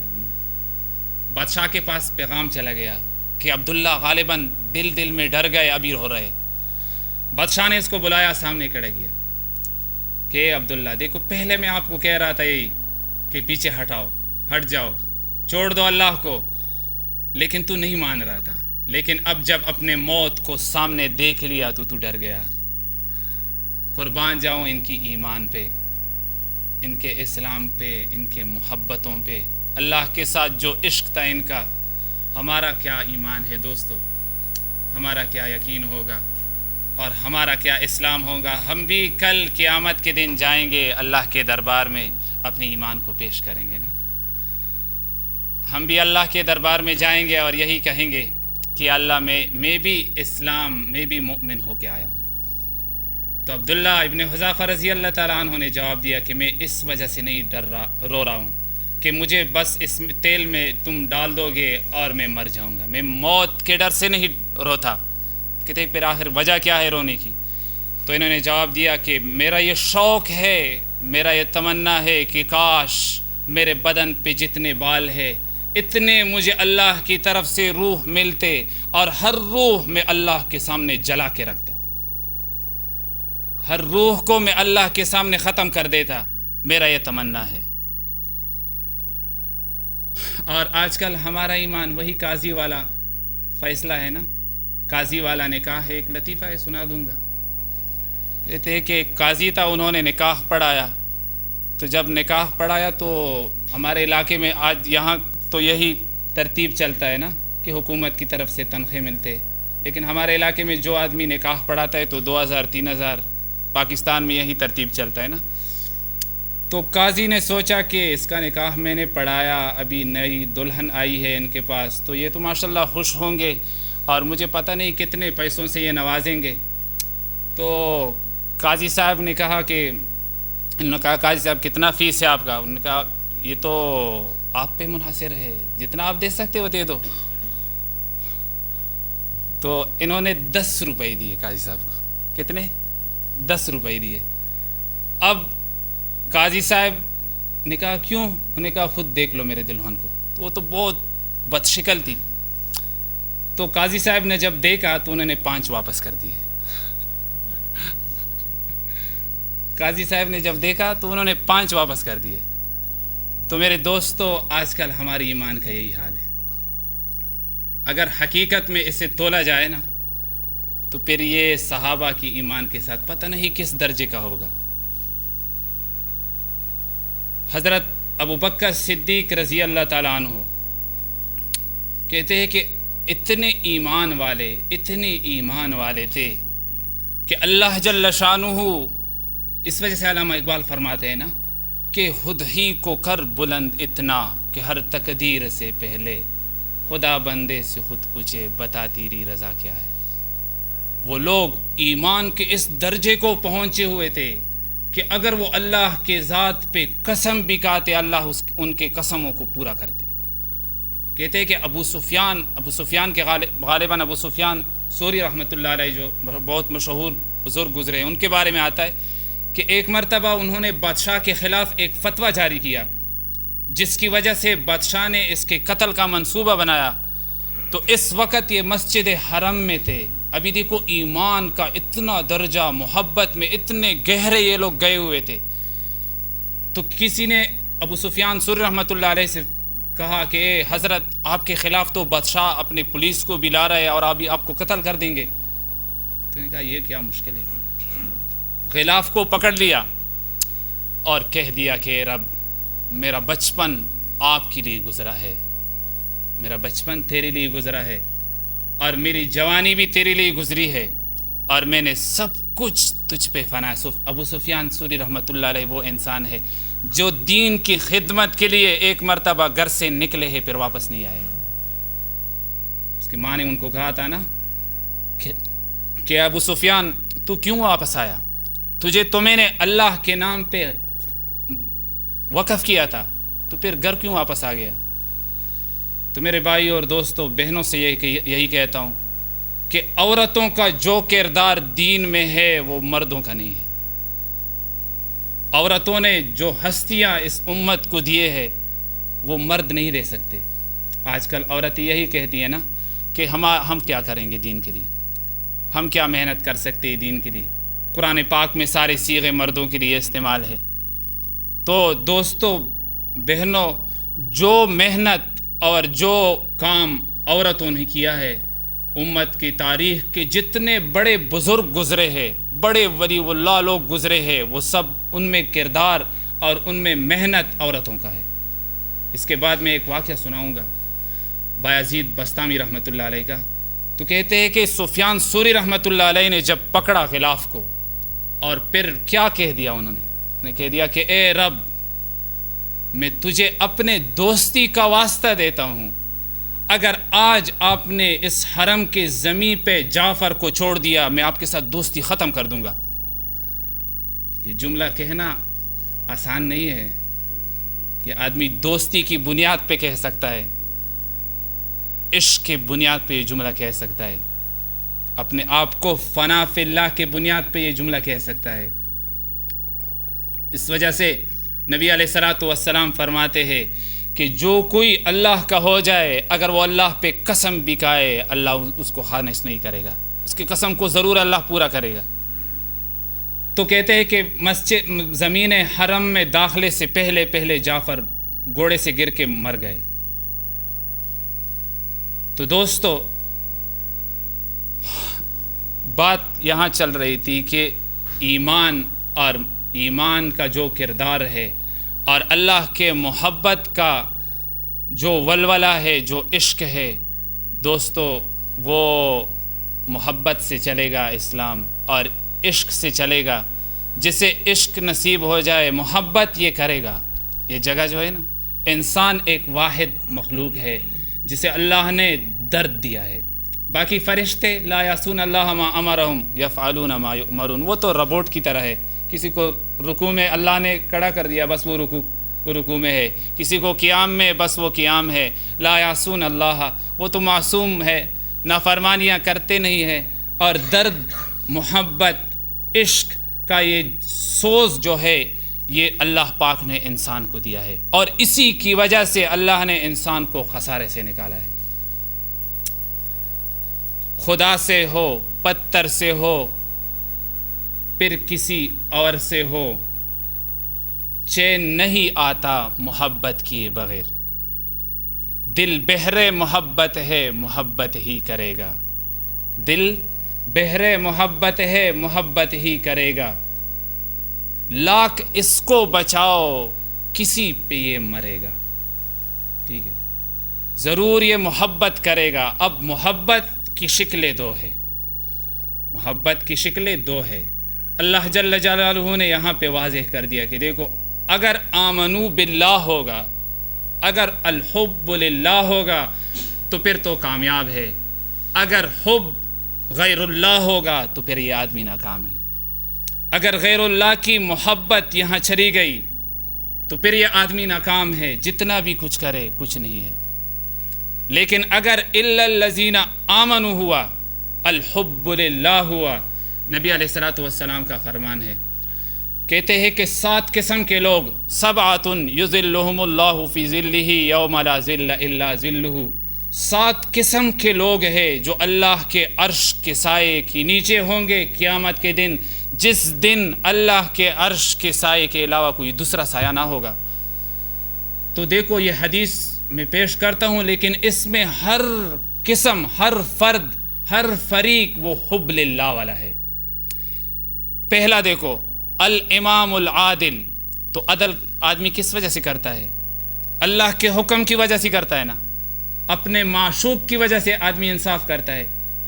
بادشاہ کے پاس پیغام چلا گیا کہ عبداللہ غالباً دل میں ڈر گئے، ابھی رو رہے۔ بادشاہ نے اس کو بلایا، سامنے کھڑا کیا کہ عبداللہ دیکھو، پہلے میں آپ کو کہہ رہا تھا یہی کہ پیچھے ہٹ جاؤ، چھوڑ دو اللہ کو، لیکن تو نہیں مان رہا تھا۔ لیکن اب جب اپنے موت کو سامنے دیکھ لیا تو ڈر گیا۔ قربان جاؤں ان کی ایمان پہ، ان کے اسلام پہ، ان کے محبتوں پہ، اللہ کے ساتھ جو عشق تھا ان کا۔ ہمارا کیا ایمان ہے دوستو، ہمارا کیا یقین ہوگا اور ہمارا کیا اسلام ہوگا؟ ہم بھی کل قیامت کے دن جائیں گے اللہ کے دربار میں، اپنے ایمان کو پیش کریں گے نا۔ ہم بھی اللہ کے دربار میں جائیں گے اور یہی کہیں گے کہ اللہ میں بھی اسلام میں بھی مؤمن ہو کے آیا ہوں۔ تو عبداللہ ابن حذافہ رضی اللہ تعالیٰ عنہ نے جواب دیا کہ میں اس وجہ سے نہیں رو رہا ہوں کہ مجھے بس اس تیل میں تم ڈال دو گے اور میں مر جاؤں گا، میں موت کے ڈر سے نہیں روتا۔ کہتے پھر آخر وجہ کیا ہے رونے کی؟ تو انہوں نے جواب دیا کہ میرا یہ شوق ہے، میرا یہ تمنا ہے کہ کاش میرے بدن پہ جتنے بال ہے اتنے مجھے اللہ کی طرف سے روح ملتے اور ہر روح میں اللہ کے سامنے جلا کے رکھتا، ہر روح کو میں اللہ کے سامنے ختم کر دیتا، میرا یہ تمنا ہے۔ اور آج کل ہمارا ایمان وہی قاضی والا فیصلہ ہے نا۔ قاضی والا نے کہا ہے، ایک لطیفہ ہے سنا دوں گا۔ کہتے ہیں کہ ایک قاضی تھا، انہوں نے نکاح پڑھایا۔ تو جب نکاح پڑھایا تو ہمارے علاقے میں آج یہاں تو یہی ترتیب چلتا ہے نا کہ حکومت کی طرف سے تنخواہ ملتے، لیکن ہمارے علاقے میں جو آدمی نکاح پڑھاتا ہے تو 2000 3000، پاکستان میں یہی ترتیب چلتا ہے نا۔ تو قاضی نے سوچا کہ اس کا نکاح میں نے پڑھایا، ابھی نئی دلہن آئی ہے ان کے پاس، تو یہ تو ماشاءاللہ خوش ہوں گے اور مجھے پتہ نہیں کتنے پیسوں سے یہ نوازیں گے۔ تو قاضی صاحب نے کہا کہ انہوں نے کہا قاضی صاحب کتنا فیس ہے آپ کا؟ انہوں نے کہا یہ تو آپ پہ منحصر ہے، جتنا آپ دے سکتے ہو دے دو۔ تو انہوں نے 10 روپے دیے قاضی صاحب کو۔ کتنے؟ 10 روپے دیے۔ اب قاضی صاحب نے کہا کیوں؟ انہوں نے کہا خود دیکھ لو میرے دلہن کو۔ تو وہ تو بہت بدشکل تھی۔ تو قاضی صاحب نے جب دیکھا تو انہوں نے 5 واپس کر دیے۔ قاضی صاحب نے جب دیکھا تو انہوں نے 5 واپس کر دیے۔ تو میرے دوستو، آج کل ہماری ایمان کا یہی حال ہے۔ اگر حقیقت میں اسے تولا جائے نا تو پھر یہ صحابہ کی ایمان کے ساتھ پتہ نہیں کس درجے کا ہوگا۔ حضرت ابو بکر صدیق رضی اللہ تعالیٰ عنہ کہتے ہیں کہ اتنے ایمان والے تھے کہ اللہ جل شانہ، اس وجہ سے علامہ اقبال فرماتے ہیں نا کہ خود ہی کو کر بلند اتنا کہ ہر تقدیر سے پہلے خدا بندے سے خود پوچھے بتا تیری رضا کیا ہے۔ وہ لوگ ایمان کے اس درجے کو پہنچے ہوئے تھے کہ اگر وہ اللہ کے ذات پہ قسم بھی کھاتے اللہ ان کے قسموں کو پورا کرتے۔ کہتے ہیں کہ ابو سفیان کے غالباً ابو سفیان سوری رحمۃ اللہ علیہ جو بہت مشہور بزرگ گزرے ہیں، ان کے بارے میں آتا ہے کہ ایک مرتبہ انہوں نے بادشاہ کے خلاف ایک فتویٰ جاری کیا، جس کی وجہ سے بادشاہ نے اس کے قتل کا منصوبہ بنایا۔ تو اس وقت یہ مسجد حرم میں تھے۔ ابھی دیکھو ایمان کا اتنا درجہ، محبت میں اتنے گہرے یہ لوگ گئے ہوئے تھے۔ تو کسی نے ابو سفیان سوری رحمۃ اللہ علیہ سے کہا کہ اے حضرت، آپ کے خلاف تو بادشاہ اپنے پولیس کو بلا رہے اور ابھی آپ کو قتل کر دیں گے۔ تو نے کہا یہ کیا مشکل ہے، غلاف کو پکڑ لیا اور کہہ دیا کہ رب، میرا بچپن آپ کے لیے گزرا ہے، میرا بچپن تیرے لیے گزرا ہے، اور میری جوانی بھی تیرے لیے گزری ہے، اور میں نے سب کچھ تجھ پہ فنا۔ ابو سفیان سوری رحمۃ اللہ علیہ وہ انسان ہے جو دین کی خدمت کے لیے ایک مرتبہ گھر سے نکلے ہیں پھر واپس نہیں آئے۔ اس کی ماں نے ان کو کہا تھا نا کہ ابو سفیان تو کیوں واپس آیا، تجھے تو میں نے اللہ کے نام پہ وقف کیا تھا، تو پھر گھر کیوں واپس آ گیا۔ تو میرے بھائی اور دوستوں، بہنوں سے یہی کہتا ہوں کہ عورتوں کا جو کردار دین میں ہے وہ مردوں کا نہیں ہے۔ عورتوں نے جو ہستیاں اس امت کو دیے ہیں وہ مرد نہیں دے سکتے۔ آج کل عورتیں یہی کہتی ہیں نا کہ ہم کیا کریں گے دین کے لیے، ہم کیا محنت کر سکتے ہیں دین کے لیے۔ قرآن پاک میں سارے صیغے مردوں کے لیے استعمال ہے۔ تو دوستوں، بہنوں، جو محنت اور جو کام عورتوں نے کیا ہے، امت کی تاریخ کے جتنے بڑے بزرگ گزرے ہیں، بڑے ولی اللہ لوگ گزرے ہیں، وہ سب ان میں کردار اور ان میں محنت عورتوں کا ہے۔ اس کے بعد میں ایک واقعہ سناؤں گا بایزید بستامی رحمۃ اللہ علیہ کا۔ تو کہتے ہیں کہ سفیان سوری رحمۃ اللہ علیہ نے جب پکڑا غلاف کو اور پھر کیا کہہ دیا، انہوں نے کہہ دیا کہ اے رب، میں تجھے اپنے دوستی کا واسطہ دیتا ہوں، اگر آج آپ نے اس حرم کے زمین پہ جعفر کو چھوڑ دیا، میں آپ کے ساتھ دوستی ختم کر دوں گا۔ یہ جملہ کہنا آسان نہیں ہے، یہ آدمی دوستی کی بنیاد پہ کہہ سکتا ہے، عشق کی بنیاد پہ یہ جملہ کہہ سکتا ہے، اپنے آپ کو فنا فی اللہ کے بنیاد پہ یہ جملہ کہہ سکتا ہے۔ اس وجہ سے نبی علیہ الصلوۃ والسلام فرماتے ہیں کہ جو کوئی اللہ کا ہو جائے، اگر وہ اللہ پہ قسم بھی کھائے، اللہ اس کو خانش نہیں کرے گا، اس کی قسم کو ضرور اللہ پورا کرے گا۔ تو کہتے ہیں کہ زمین حرم میں داخلے سے پہلے جعفر گھوڑے سے گر کے مر گئے۔ تو دوستو، بات یہاں چل رہی تھی کہ ایمان کا جو کردار ہے اور اللہ کے محبت کا جو ولولہ ہے، جو عشق ہے، دوستو وہ محبت سے چلے گا اسلام، اور عشق سے چلے گا۔ جسے عشق نصیب ہو جائے، محبت یہ کرے گا۔ یہ جگہ جو ہے نا، انسان ایک واحد مخلوق ہے جسے اللہ نے درد دیا ہے۔ باقی فرشتے لا یعصون اللہ ما امرہم یفعلون ما یؤمرون، وہ تو روبوٹ کی طرح ہے، کسی کو رکوع میں اللہ نے کھڑا کر دیا، بس وہ رکوع میں ہے، کسی کو قیام میں، بس وہ قیام ہے۔ لا یعصون اللہ، وہ تو معصوم ہے، نافرمانیاں کرتے نہیں ہیں۔ اور درد، محبت، عشق کا یہ سوز جو ہے، یہ اللہ پاک نے انسان کو دیا ہے، اور اسی کی وجہ سے اللہ نے انسان کو خسارے سے نکالا ہے۔ خدا سے ہو، پتھر سے ہو، پھر کسی اور سے ہو، چین نہیں آتا محبت کیے بغیر، دل بہرے محبت ہے محبت ہی کرے گا، دل بہرے محبت ہے محبت ہی کرے گا، لاکھ اس کو بچاؤ کسی پہ یہ مرے گا۔ ٹھیک ہے، ضرور یہ محبت کرے گا۔ اب محبت کی شکلیں دو ہے، محبت کی شکلیں دو ہے۔ اللہ جل جلالہ نے یہاں پہ واضح کر دیا کہ دیکھو، اگر آمنو باللہ ہوگا، اگر الحب للہ ہوگا تو پھر تو کامیاب ہے، اگر حب غیر اللہ ہوگا تو پھر یہ آدمی ناکام ہے۔ اگر غیر اللہ کی محبت یہاں چلی گئی تو پھر یہ آدمی ناکام ہے، جتنا بھی کچھ کرے کچھ نہیں ہے۔ لیکن اگر الا الذین آمنوا ہوا، الحب للہ ہوا، نبی علیہ الصلوۃ والسلام کا فرمان ہے، کہتے ہیں کہ 7 قسم کے لوگ، سبعۃ یظلھم اللہ فی ظلہ یوم لا ظل الا ظلہ، 7 قسم کے لوگ ہیں جو اللہ کے عرش کے سائے کے نیچے ہوں گے قیامت کے دن، جس دن اللہ کے عرش کے سائے کے علاوہ کوئی دوسرا سایہ نہ ہوگا۔ تو دیکھو، یہ حدیث میں پیش کرتا ہوں، لیکن اس میں ہر قسم، ہر فرد، ہر فریق وہ حب للہ والا ہے۔ پہلا دیکھو، الامام العادل، تو عدل آدمی کس وجہ سے کرتا ہے؟ اللہ کے حکم کی وجہ سے کرتا ہے نا، اپنے معشوق کی وجہ سے آدمی انصاف کرتا ہے۔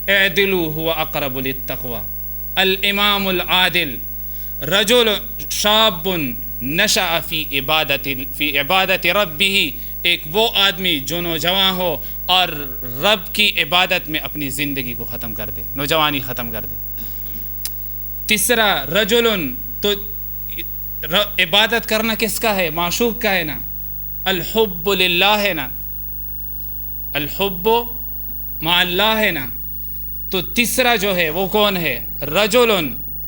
اعدلوا هو اقرب للتقوی، الامام العادل، رجل شاب نشأ فی عبادت ربہ، ایک وہ آدمی جو نوجوان ہو اور رب کی عبادت میں اپنی زندگی کو ختم کر دے، نوجوانی ختم کر دے۔ تیسرا، رجل، تو عبادت کرنا کس کا ہے؟ معشوق کا ہے نا، الحب للہ ہے نا، الحب مع اللہ ہے نا۔ تو تیسرا جو ہے وہ کون ہے؟ رجل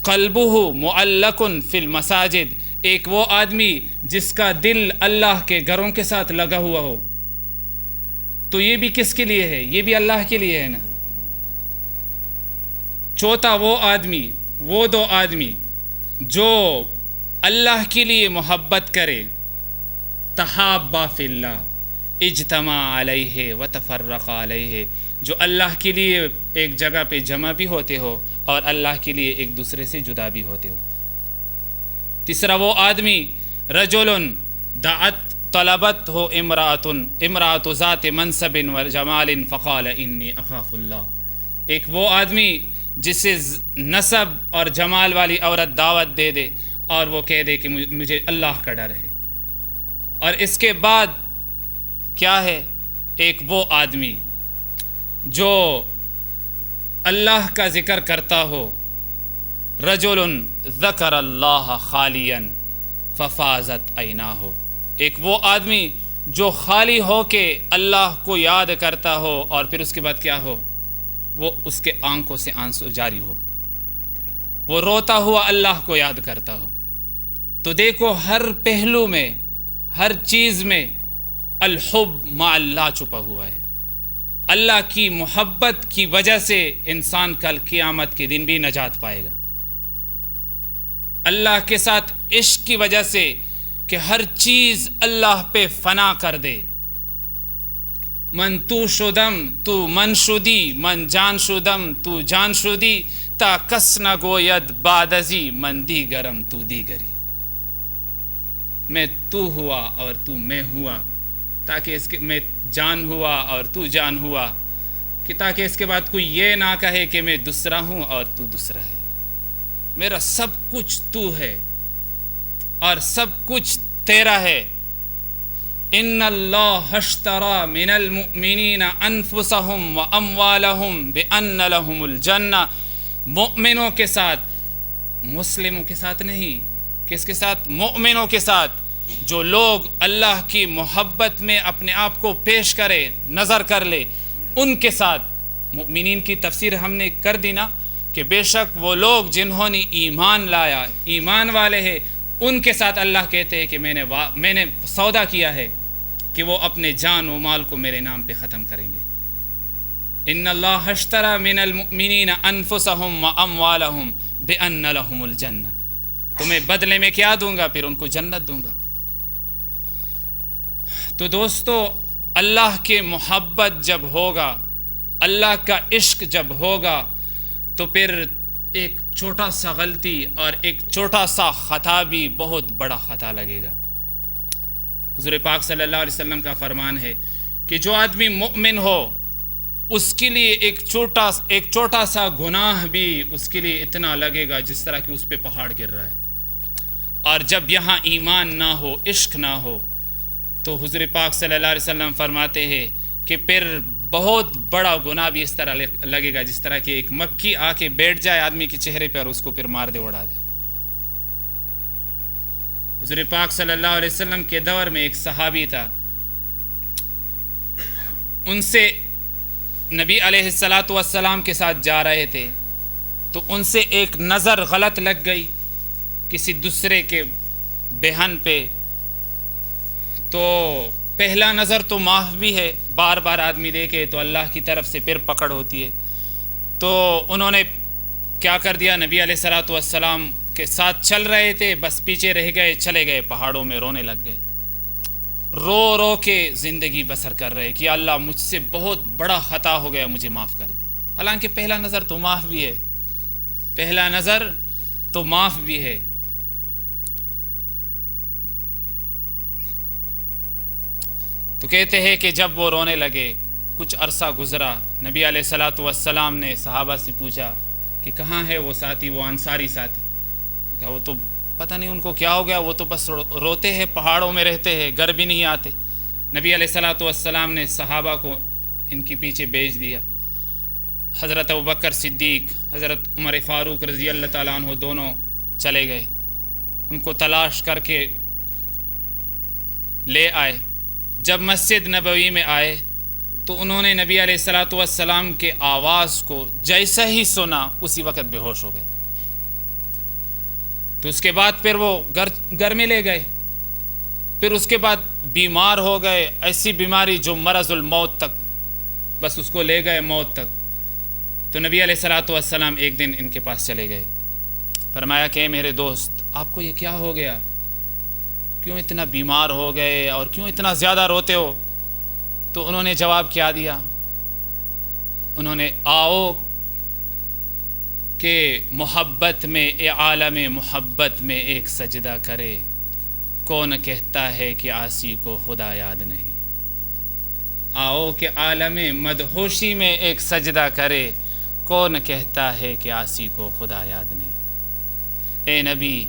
قلبہ معلق فی المساجد، ایک وہ آدمی جس کا دل اللہ کے گھروں کے ساتھ لگا ہوا ہو۔ تو یہ بھی کس کے لیے ہے؟ یہ بھی اللہ کے لیے ہے نا۔ چوتھا، وہ آدمی، وہ 2 آدمی جو اللہ کے لیے محبت کرے، تحابا فی اللہ اجتماع علیہ وتفرق علیہ، جو اللہ کے لیے ایک جگہ پہ جمع بھی ہوتے ہو اور اللہ کے لیے ایک دوسرے سے جدا بھی ہوتے ہو۔ تیسرا، وہ آدمی، رجل دعت طلبت ہو امرأۃ ذات منصب و جمال فقال انی اخاف اللہ، ایک وہ آدمی جسے نسب اور جمال والی عورت دعوت دے دے اور وہ کہہ دے کہ مجھے اللہ کا ڈر ہے۔ اور اس کے بعد کیا ہے؟ ایک وہ آدمی جو اللہ کا ذکر کرتا ہو، رجل ذکر اللہ خالیا ففازت عیناہ، ایک وہ آدمی جو خالی ہو کے اللہ کو یاد کرتا ہو اور پھر اس کے بعد کیا ہو؟ وہ اس کے آنکھوں سے آنسو جاری ہو، وہ روتا ہوا اللہ کو یاد کرتا ہو۔ تو دیکھو، ہر پہلو میں، ہر چیز میں الحب مع اللہ چھپا ہوا ہے۔ اللہ کی محبت کی وجہ سے انسان کل قیامت کے دن بھی نجات پائے گا۔ اللہ کے ساتھ عشق کی وجہ سے کہ ہر چیز اللہ پہ فنا کر دے، من تو شدم تو من شدی، من جان شدم تو جان شدی، تا کس نہ گوید بعد ازی من دیگرم تو دیگری، میں تو ہوا اور تو میں ہوا، تاکہ اس کے میں جان ہوا اور تو جان ہوا، کہ تاکہ اس کے بعد کوئی یہ نہ کہے کہ میں دوسرا ہوں اور تو دوسرا ہے۔ میرا سب کچھ تو ہے اور سب کچھ تیرا ہے۔ ان اللہ اشتری من المؤمنین انفسهم واموالهم بان لهم الجنہ، مؤمنوں کے ساتھ، مسلموں کے ساتھ نہیں، کس کے ساتھ؟ مؤمنوں کے ساتھ، جو لوگ اللہ کی محبت میں اپنے آپ کو پیش کرے، نظر کر لے، ان کے ساتھ۔ مؤمنین کی تفسیر ہم نے کر دی نا، کہ بے شک وہ لوگ جنہوں نے ایمان لایا، ایمان والے ہیں، ان کے ساتھ اللہ کہتے ہیں کہ میں نے سودا کیا ہے کہ وہ اپنے جان و مال کو میرے نام پہ ختم کریں گے۔ ان اللہ اشتری من المؤمنین انفسهم واموالهم بِأَنَّ لَهُمُ الْجَنَّةَ، تمہیں بدلے میں کیا دوں گا؟ پھر ان کو جنت دوں گا۔ تو دوستو، اللہ کے محبت جب ہوگا، اللہ کا عشق جب ہوگا، تو پھر ایک چھوٹا سا غلطی اور ایک چھوٹا سا خطا بھی بہت بڑا خطا لگے گا۔ حضور پاک صلی اللہ علیہ وسلم کا فرمان ہے کہ جو آدمی مؤمن ہو، اس کے لیے ایک چھوٹا سا گناہ بھی اس کے لیے اتنا لگے گا جس طرح کہ اس پہ پہاڑ گر رہا ہے۔ اور جب یہاں ایمان نہ ہو، عشق نہ ہو، تو حضور پاک صلی اللہ علیہ وسلم فرماتے ہیں کہ پھر بہت بڑا گناہ بھی اس طرح لگے گا جس طرح کہ ایک مکھی آ کے بیٹھ جائے آدمی کے چہرے پہ اور اس کو پھر مار دے، اڑا دے۔ حضور پاک صلی اللہ علیہ وسلم کے دور میں ایک صحابی تھا، ان سے نبی علیہ السلام کے ساتھ جا رہے تھے، تو ان سے ایک نظر غلط لگ گئی کسی دوسرے کے بہن پہ۔ تو پہلا نظر تو معاف بھی ہے، بار بار آدمی دیکھے تو اللہ کی طرف سے پھر پکڑ ہوتی ہے۔ تو انہوں نے کیا کر دیا، نبی علیہ السلام کے ساتھ چل رہے تھے، بس پیچھے رہ گئے، چلے گئے پہاڑوں میں، رونے لگ گئے، رو رو کے زندگی بسر کر رہے کہ اللہ مجھ سے بہت بڑا خطا ہو گیا، مجھے معاف کر دے۔ حالانکہ پہلا نظر تو معاف بھی ہے، پہلا نظر تو معاف بھی ہے۔ تو کہتے ہیں کہ جب وہ رونے لگے، کچھ عرصہ گزرا، نبی علیہ السلام نے صحابہ سے پوچھا کہ کہاں ہے وہ ساتھی، وہ انصاری ساتھی؟ کہا وہ تو پتہ نہیں ان کو کیا ہو گیا، وہ تو بس روتے ہیں، پہاڑوں میں رہتے ہیں، گھر بھی نہیں آتے۔ نبی علیہ السلام نے صحابہ کو ان کے پیچھے بھیج دیا۔ حضرت ابوبکر صدیق، حضرت عمر فاروق رضی اللہ تعالیٰ عنہ دونوں چلے گئے، ان کو تلاش کر کے لے آئے۔ جب مسجد نبوی میں آئے تو انہوں نے نبی علیہ السلام کے آواز کو جیسا ہی سنا اسی وقت بے ہوش ہو گئے۔ تو اس کے بعد پھر وہ گھر میں لے گئے، پھر اس کے بعد بیمار ہو گئے، ایسی بیماری جو مرض الموت تک، بس اس کو لے گئے موت تک۔ تو نبی علیہ السلام ایک دن ان کے پاس چلے گئے، فرمایا کہ اے میرے دوست، آپ کو یہ کیا ہو گیا؟ کیوں اتنا بیمار ہو گئے اور کیوں اتنا زیادہ روتے ہو؟ تو انہوں نے جواب کیا دیا؟ انہوں نے آؤ کہ محبت میں، عالم محبت میں ایک سجدہ کرے، کون کہتا ہے کہ عاصی کو خدا یاد نہیں؟ آؤ کہ عالم مدہوشی میں ایک سجدہ کرے، کون کہتا ہے کہ عاصی کو خدا یاد نہیں؟ اے نبی،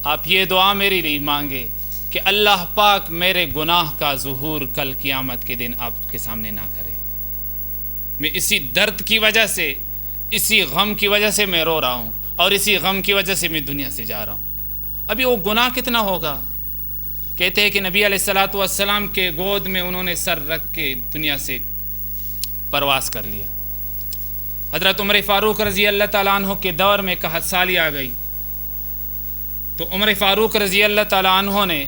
آپ یہ دعا میرے لیے مانگے کہ اللہ پاک میرے گناہ کا ظہور کل قیامت کے دن آپ کے سامنے نہ کرے۔ میں اسی درد کی وجہ سے، اسی غم کی وجہ سے میں رو رہا ہوں، اور اسی غم کی وجہ سے میں دنیا سے جا رہا ہوں۔ ابھی وہ گناہ کتنا ہوگا؟ کہتے ہیں کہ نبی علیہ السلام کے گود میں انہوں نے سر رکھ کے دنیا سے پرواز کر لیا۔ حضرت عمر فاروق رضی اللہ تعالیٰ عنہ کے دور میں قحط سالی آ گئی، تو عمر فاروق رضی اللہ تعالیٰ عنہ نے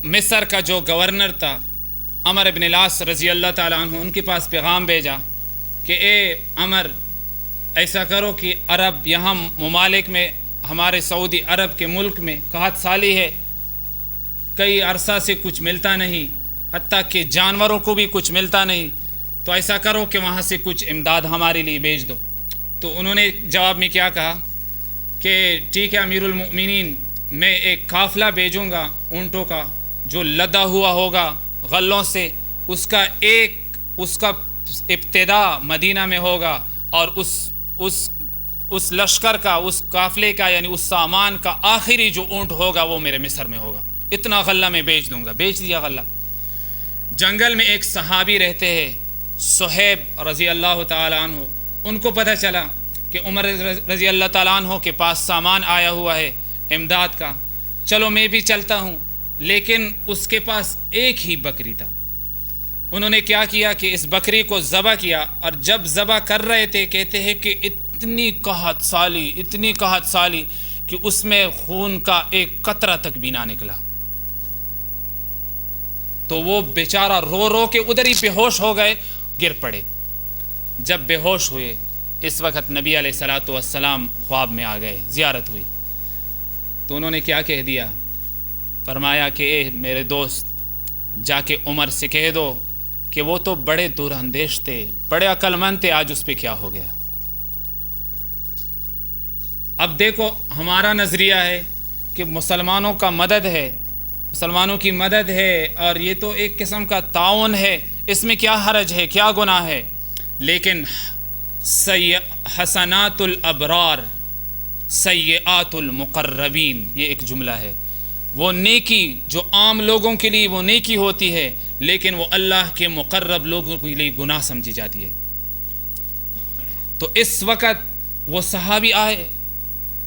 مصر کا جو گورنر تھا عمر ابن العاص رضی اللہ تعالیٰ عنہ، ان کے پاس پیغام بھیجا کہ اے عمر، ایسا کرو کہ عرب، یہاں ممالک میں، ہمارے سعودی عرب کے ملک میں قحط سالی ہے، کئی عرصہ سے کچھ ملتا نہیں، حتیٰ کہ جانوروں کو بھی کچھ ملتا نہیں، تو ایسا کرو کہ وہاں سے کچھ امداد ہمارے لیے بھیج دو۔ تو انہوں نے جواب میں کیا کہا کہ ٹھیک ہے امیر المؤمنین، میں ایک قافلہ بھیجوں گا اونٹوں کا جو لدا ہوا ہوگا غلوں سے، اس کا ابتدا مدینہ میں ہوگا، اور اس لشکر کا، اس قافلے کا، یعنی اس سامان کا آخری جو اونٹ ہوگا وہ میرے مصر میں ہوگا، اتنا غلہ میں بیچ دوں گا۔ بیچ دیا غلہ۔ جنگل میں ایک صحابی رہتے ہیں صہیب رضی اللہ تعالیٰ عنہ، ان کو پتہ چلا کہ عمر رضی اللہ تعالیٰ عنہ کے پاس سامان آیا ہوا ہے امداد کا، چلو میں بھی چلتا ہوں۔ لیکن اس کے پاس ایک ہی بکری تھا۔ انہوں نے کیا کیا کہ اس بکری کو ذبح کیا، اور جب ذبح کر رہے تھے کہتے ہیں کہ اتنی قحط سالی کہ اس میں خون کا ایک قطرہ تک بھی نہ نکلا۔ تو وہ بیچارہ رو رو کے ادھر ہی بے ہوش ہو گئے، گر پڑے۔ جب بے ہوش ہوئے اس وقت نبی علیہ الصلاۃ والسلام خواب میں آ گئے، زیارت ہوئی تو انہوں نے کیا کہہ دیا؟ فرمایا کہ اے میرے دوست، جا کے عمر سے کہہ دو کہ وہ تو بڑے دور اندیش تھے، بڑے عقل مند تھے، آج اس پہ کیا ہو گیا؟ اب دیکھو ہمارا نظریہ ہے کہ مسلمانوں کا مدد ہے، مسلمانوں کی مدد ہے، اور یہ تو ایک قسم کا تعاون ہے، اس میں کیا حرج ہے، کیا گناہ ہے؟ لیکن حسنات الابرار سیئات المقربین، یہ ایک جملہ ہے۔ وہ نیکی جو عام لوگوں کے لیے وہ نیکی ہوتی ہے، لیکن وہ اللہ کے مقرب لوگوں کے لیے گناہ سمجھی جاتی ہے۔ تو اس وقت وہ صحابی آئے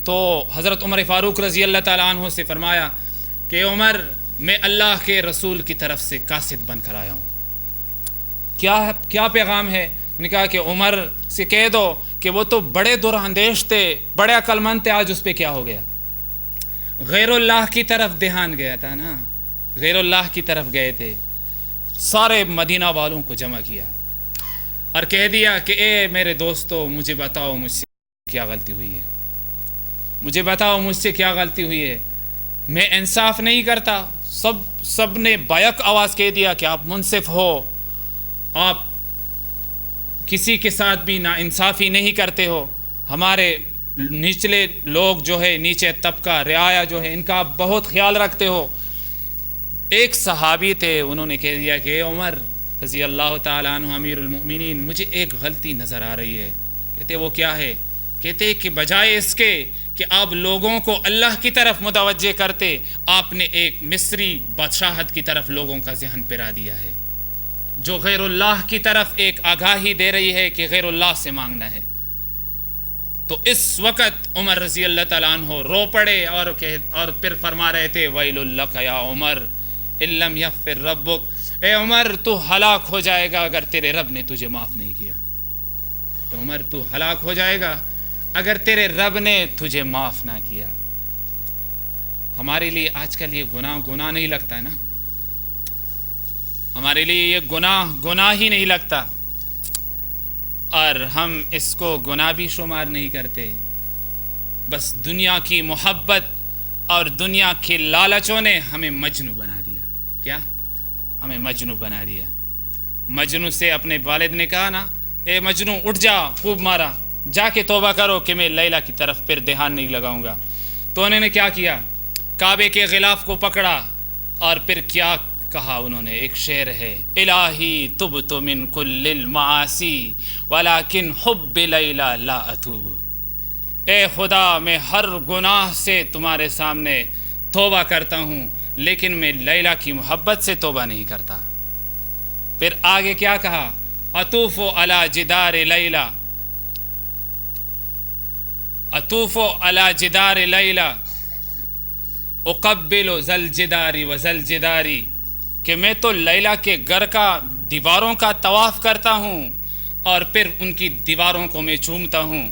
تو حضرت عمر فاروق رضی اللہ تعالیٰ عنہ سے فرمایا کہ عمر، میں اللہ کے رسول کی طرف سے قاصد بن کر آیا ہوں، کیا پیغام ہے؟ انہوں نے کہا کہ عمر سے کہہ دو کہ وہ تو بڑے دور اندیش تھے، بڑے عقل مند تھے، آج اس پہ کیا ہو گیا؟ غیر اللہ کی طرف دھیان گیا تھا نا، غیر اللہ کی طرف گئے تھے۔ سارے مدینہ والوں کو جمع کیا اور کہہ دیا کہ اے میرے دوستو، مجھے بتاؤ مجھ سے کیا غلطی ہوئی ہے، مجھے بتاؤ مجھ سے کیا غلطی ہوئی ہے، میں انصاف نہیں کرتا۔ سب نے بیک آواز کہہ دیا کہ آپ منصف ہو، آپ کسی کے ساتھ بھی نا انصافی نہیں کرتے ہو، ہمارے نچلے لوگ جو ہے، نیچے طبقہ رعایا جو ہے، ان کا آپ بہت خیال رکھتے ہو۔ ایک صحابی تھے، انہوں نے کہہ دیا کہ عمر رضی اللہ تعالیٰ عنہ امیر المؤمنین، مجھے ایک غلطی نظر آ رہی ہے۔ کہتے وہ کیا ہے؟ کہتے کہ بجائے اس کے کہ آپ لوگوں کو اللہ کی طرف متوجہ کرتے، آپ نے ایک مصری بادشاہت کی طرف لوگوں کا ذہن پھرا دیا ہے، جو غیر اللہ کی طرف ایک آگاہی دے رہی ہے کہ غیر اللہ سے مانگنا ہے۔ تو اس وقت عمر رضی اللہ تعالیٰ عنہ رو پڑے اور پھر فرما رہے تھے وَيْلٌ لَكَ يَا عمر إِن لَمْ يَغْفِرْ رَبُّكَ، اے عمر تو ہلاک ہو جائے گا اگر تیرے رب نے تجھے معاف نہیں کیا۔ اے عمر تو ہلاک ہو جائے گا اگر تیرے رب نے تجھے معاف نہ کیا۔ ہمارے لیے آج کل یہ گناہ نہیں لگتا ہے نا، ہمارے لیے یہ گناہ ہی نہیں لگتا، اور ہم اس کو گناہ بھی شمار نہیں کرتے۔ بس دنیا کی محبت اور دنیا کے لالچوں نے ہمیں مجنوں بنا دیا۔ کیا؟ ہمیں مجنوں بنا دیا۔ مجنوں سے اپنے والد نے کہا نا، اے مجنوں اٹھ جا، خوب مارا، جا کے توبہ کرو کہ میں لیلا کی طرف پھر دھیان نہیں لگاؤں گا۔ تو انہوں نے کیا کیا؟ کعبے کے غلاف کو پکڑا اور پھر کیا کہا انہوں نے؟ ایک شعر ہے، الہی تبت من کل المعاصی ولکن حب لیلا لا اتوب، اے خدا میں ہر گناہ سے تمہارے سامنے توبہ کرتا ہوں، لیکن میں لیلا کی محبت سے توبہ نہیں کرتا۔ پھر آگے کیا کہا؟ اطوف علی جدار لیلا، اطوف علی جدار لیلا اقبل ذل جداری و ذل جداری، کہ میں تو لیلا کے گھر کا دیواروں کا طواف کرتا ہوں اور پھر ان کی دیواروں کو میں چومتا ہوں۔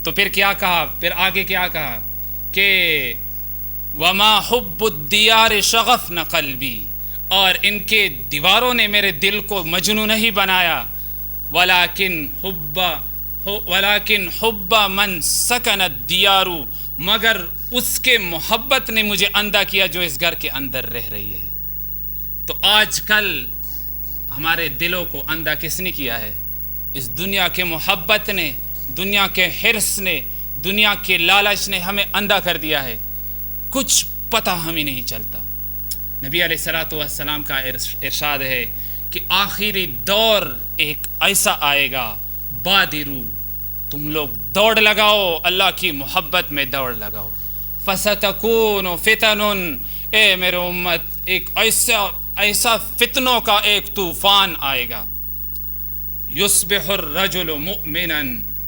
تو پھر کیا کہا؟ پھر آگے کیا کہا کہ وما حب الدیار شغفن قلبی، اور ان کے دیواروں نے میرے دل کو مجنون نہیں بنایا، ولیکن حب من سکن الدیار، مگر اس کے محبت نے مجھے اندھا کیا جو اس گھر کے اندر رہ رہی ہے۔ تو آج کل ہمارے دلوں کو اندھا کس نے کیا ہے؟ اس دنیا کے محبت نے، دنیا کے حرص نے، دنیا کے لالچ نے ہمیں اندھا کر دیا ہے، کچھ پتہ ہمیں نہیں چلتا۔ نبی علیہ الصلوۃ والسلام کا ارشاد ہے کہ آخری دور ایک ایسا آئے گا، بادرو، تم لوگ دوڑ لگاؤ، اللہ کی محبت میں دوڑ لگاؤ، فَسَتَكُونُ فِتَنٌ، اے میرے امت ایک ایسا فتنوں کا ایک طوفان آئے گا، یصبح الرجل مؤمنا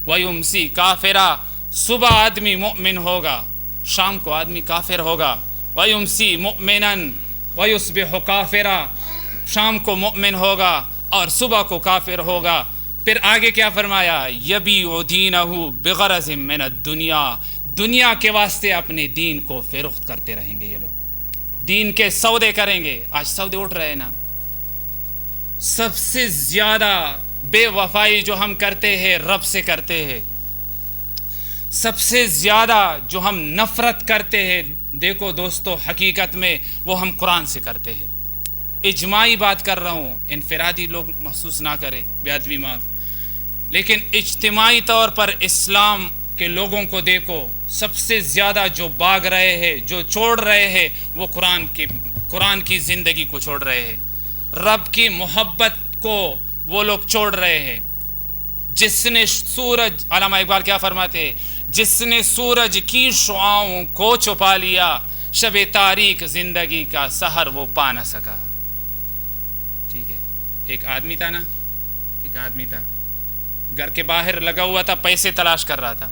ویمسی کافرا، صبح آدمی مؤمن ہوگا، شام کو آدمی کافر ہوگا، ویمسی مؤمنا ویصبح کافرا، شام کو مؤمن ہوگا اور صبح کو کافر ہوگا۔ پھر آگے کیا فرمایا؟ یبیع دینہ بغرض من الدنیا، دنیا کے واسطے اپنے دین کو فروخت کرتے رہیں گے یہ لوگ، دین کے سودے کریں گے۔ آج سودے اٹھ رہے ہیں نا، سب سے زیادہ بے وفائی جو ہم کرتے ہیں رب سے کرتے ہیں، سب سے زیادہ جو ہم نفرت کرتے ہیں، دیکھو دوستو حقیقت میں وہ ہم قرآن سے کرتے ہیں۔ اجماعی بات کر رہا ہوں، انفرادی لوگ محسوس نہ کرے، بے ادبی معاف، لیکن اجتماعی طور پر اسلام کے لوگوں کو دیکھو، سب سے زیادہ جو بھاگ رہے ہیں، جو چھوڑ رہے ہیں، وہ قرآن کی زندگی کو چھوڑ رہے ہیں، رب کی محبت کو وہ لوگ چھوڑ رہے ہیں۔ جس نے سورج، علامہ اقبال کیا فرماتے ہیں، جس نے سورج کی شعاؤں کو چھپا لیا، شب تاریک زندگی کا سحر وہ پا نہ سکا۔ ٹھیک ہے، ایک آدمی تھا نا، ایک آدمی تھا، گھر کے باہر لگا ہوا تھا، پیسے تلاش کر رہا تھا،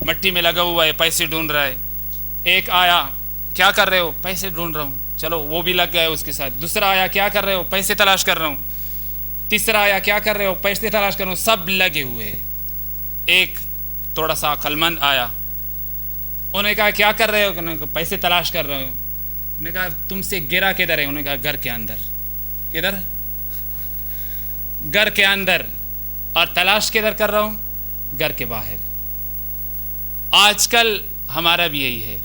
مٹی میں لگا ہوا ہے، پیسے ڈھونڈ رہا ہے۔ ایک آیا، کیا کر رہے ہو؟ پیسے ڈھونڈ رہا ہوں۔ چلو وہ بھی لگ گئے اس کے ساتھ۔ دوسرا آیا، کیا کر رہے ہو؟ پیسے تلاش کر رہا ہوں۔ تیسرا آیا، کیا کر رہے ہو؟ پیسے تلاش کر رہا ہوں۔ سب لگے ہوئے ہیں۔ ایک تھوڑا سا عقل مند آیا، انہوں نے کہا کیا کر رہے ہو؟ انہوں نے کہا پیسے تلاش کر رہے ہو۔ انہوں نے کہا تم سے گرا کدھر ہے؟ انہوں نے کہا گھر کے اندر۔ کدھر؟ گھر کے اندر۔ اور تلاش کدھر کر رہا ہوں؟ گھر کے باہر۔ آج کل ہمارا بھی یہی ہے،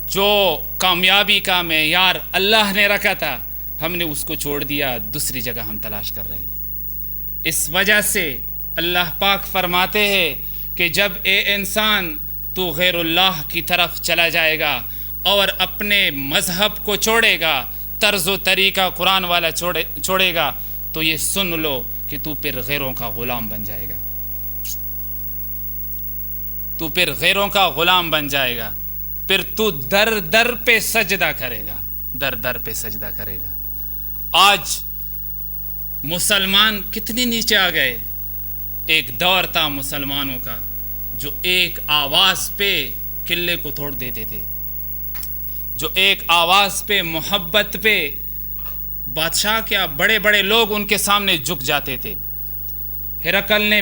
جو کامیابی کا معیار اللہ نے رکھا تھا ہم نے اس کو چھوڑ دیا، دوسری جگہ ہم تلاش کر رہے ہیں۔ اس وجہ سے اللہ پاک فرماتے ہیں کہ جب اے انسان تو غیر اللہ کی طرف چلا جائے گا اور اپنے مذہب کو چھوڑے گا، طرز و طریقہ قرآن والا چھوڑے گا، تو یہ سن لو کہ تو پھر غیروں کا غلام بن جائے گا، تو پھر غیروں کا غلام بن جائے گا، پھر تو در در پہ سجدہ کرے گا، در در پہ سجدہ کرے گا۔ آج مسلمان کتنے نیچے آ گئے۔ ایک دور تھا مسلمانوں کا جو ایک آواز پہ قلعے کو توڑ دیتے تھے، جو ایک آواز پہ، محبت پہ، بادشاہ کیا بڑے بڑے لوگ ان کے سامنے جھک جاتے تھے۔ ہرقل نے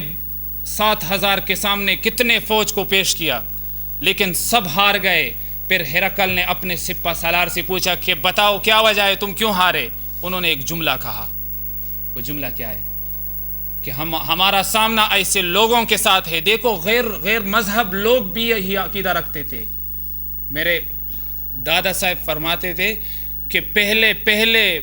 7,000 کے سامنے کتنے فوج کو پیش کیا، لیکن سب ہار گئے۔ پھر ہرقل نے اپنے سپہ سالار سے پوچھا کہ بتاؤ کیا وجہ ہے، تم کیوں ہارے؟ انہوں نے ایک جملہ کہا۔ وہ جملہ کیا ہے؟ کہ ہمارا سامنا ایسے لوگوں کے ساتھ ہے۔ دیکھو غیر مذہب لوگ بھی یہی عقیدہ رکھتے تھے۔ میرے دادا صاحب فرماتے تھے کہ پہلے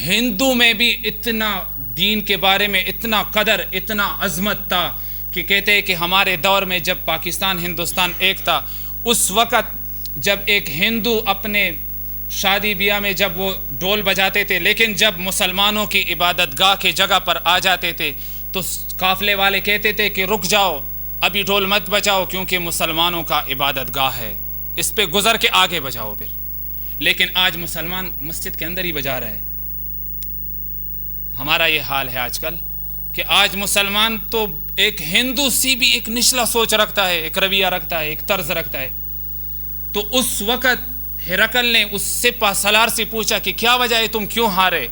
ہندو میں بھی اتنا دین کے بارے میں اتنا قدر، اتنا عظمت تھا کہ کہتے ہیں کہ ہمارے دور میں جب پاکستان ہندوستان ایک تھا، اس وقت جب ایک ہندو اپنے شادی بیاہ میں جب وہ ڈھول بجاتے تھے، لیکن جب مسلمانوں کی عبادت گاہ کے جگہ پر آ جاتے تھے تو قافلے والے کہتے تھے کہ رک جاؤ، ابھی ڈھول مت بجاؤ کیونکہ مسلمانوں کا عبادت گاہ ہے، اس پہ گزر کے آگے بجاؤ پھر۔ لیکن آج مسلمان مسجد کے اندر ہی بجا رہے ہیں۔ ہمارا یہ حال ہے آج کل کہ آج مسلمان تو ایک ہندو سی بھی ایک نچلا سوچ رکھتا ہے، ایک رویہ رکھتا ہے، ایک طرز رکھتا ہے۔ تو اس وقت ہرقل نے اس سپہ سالار سے پوچھا کہ کیا وجہ ہے، تم کیوں ہارے؟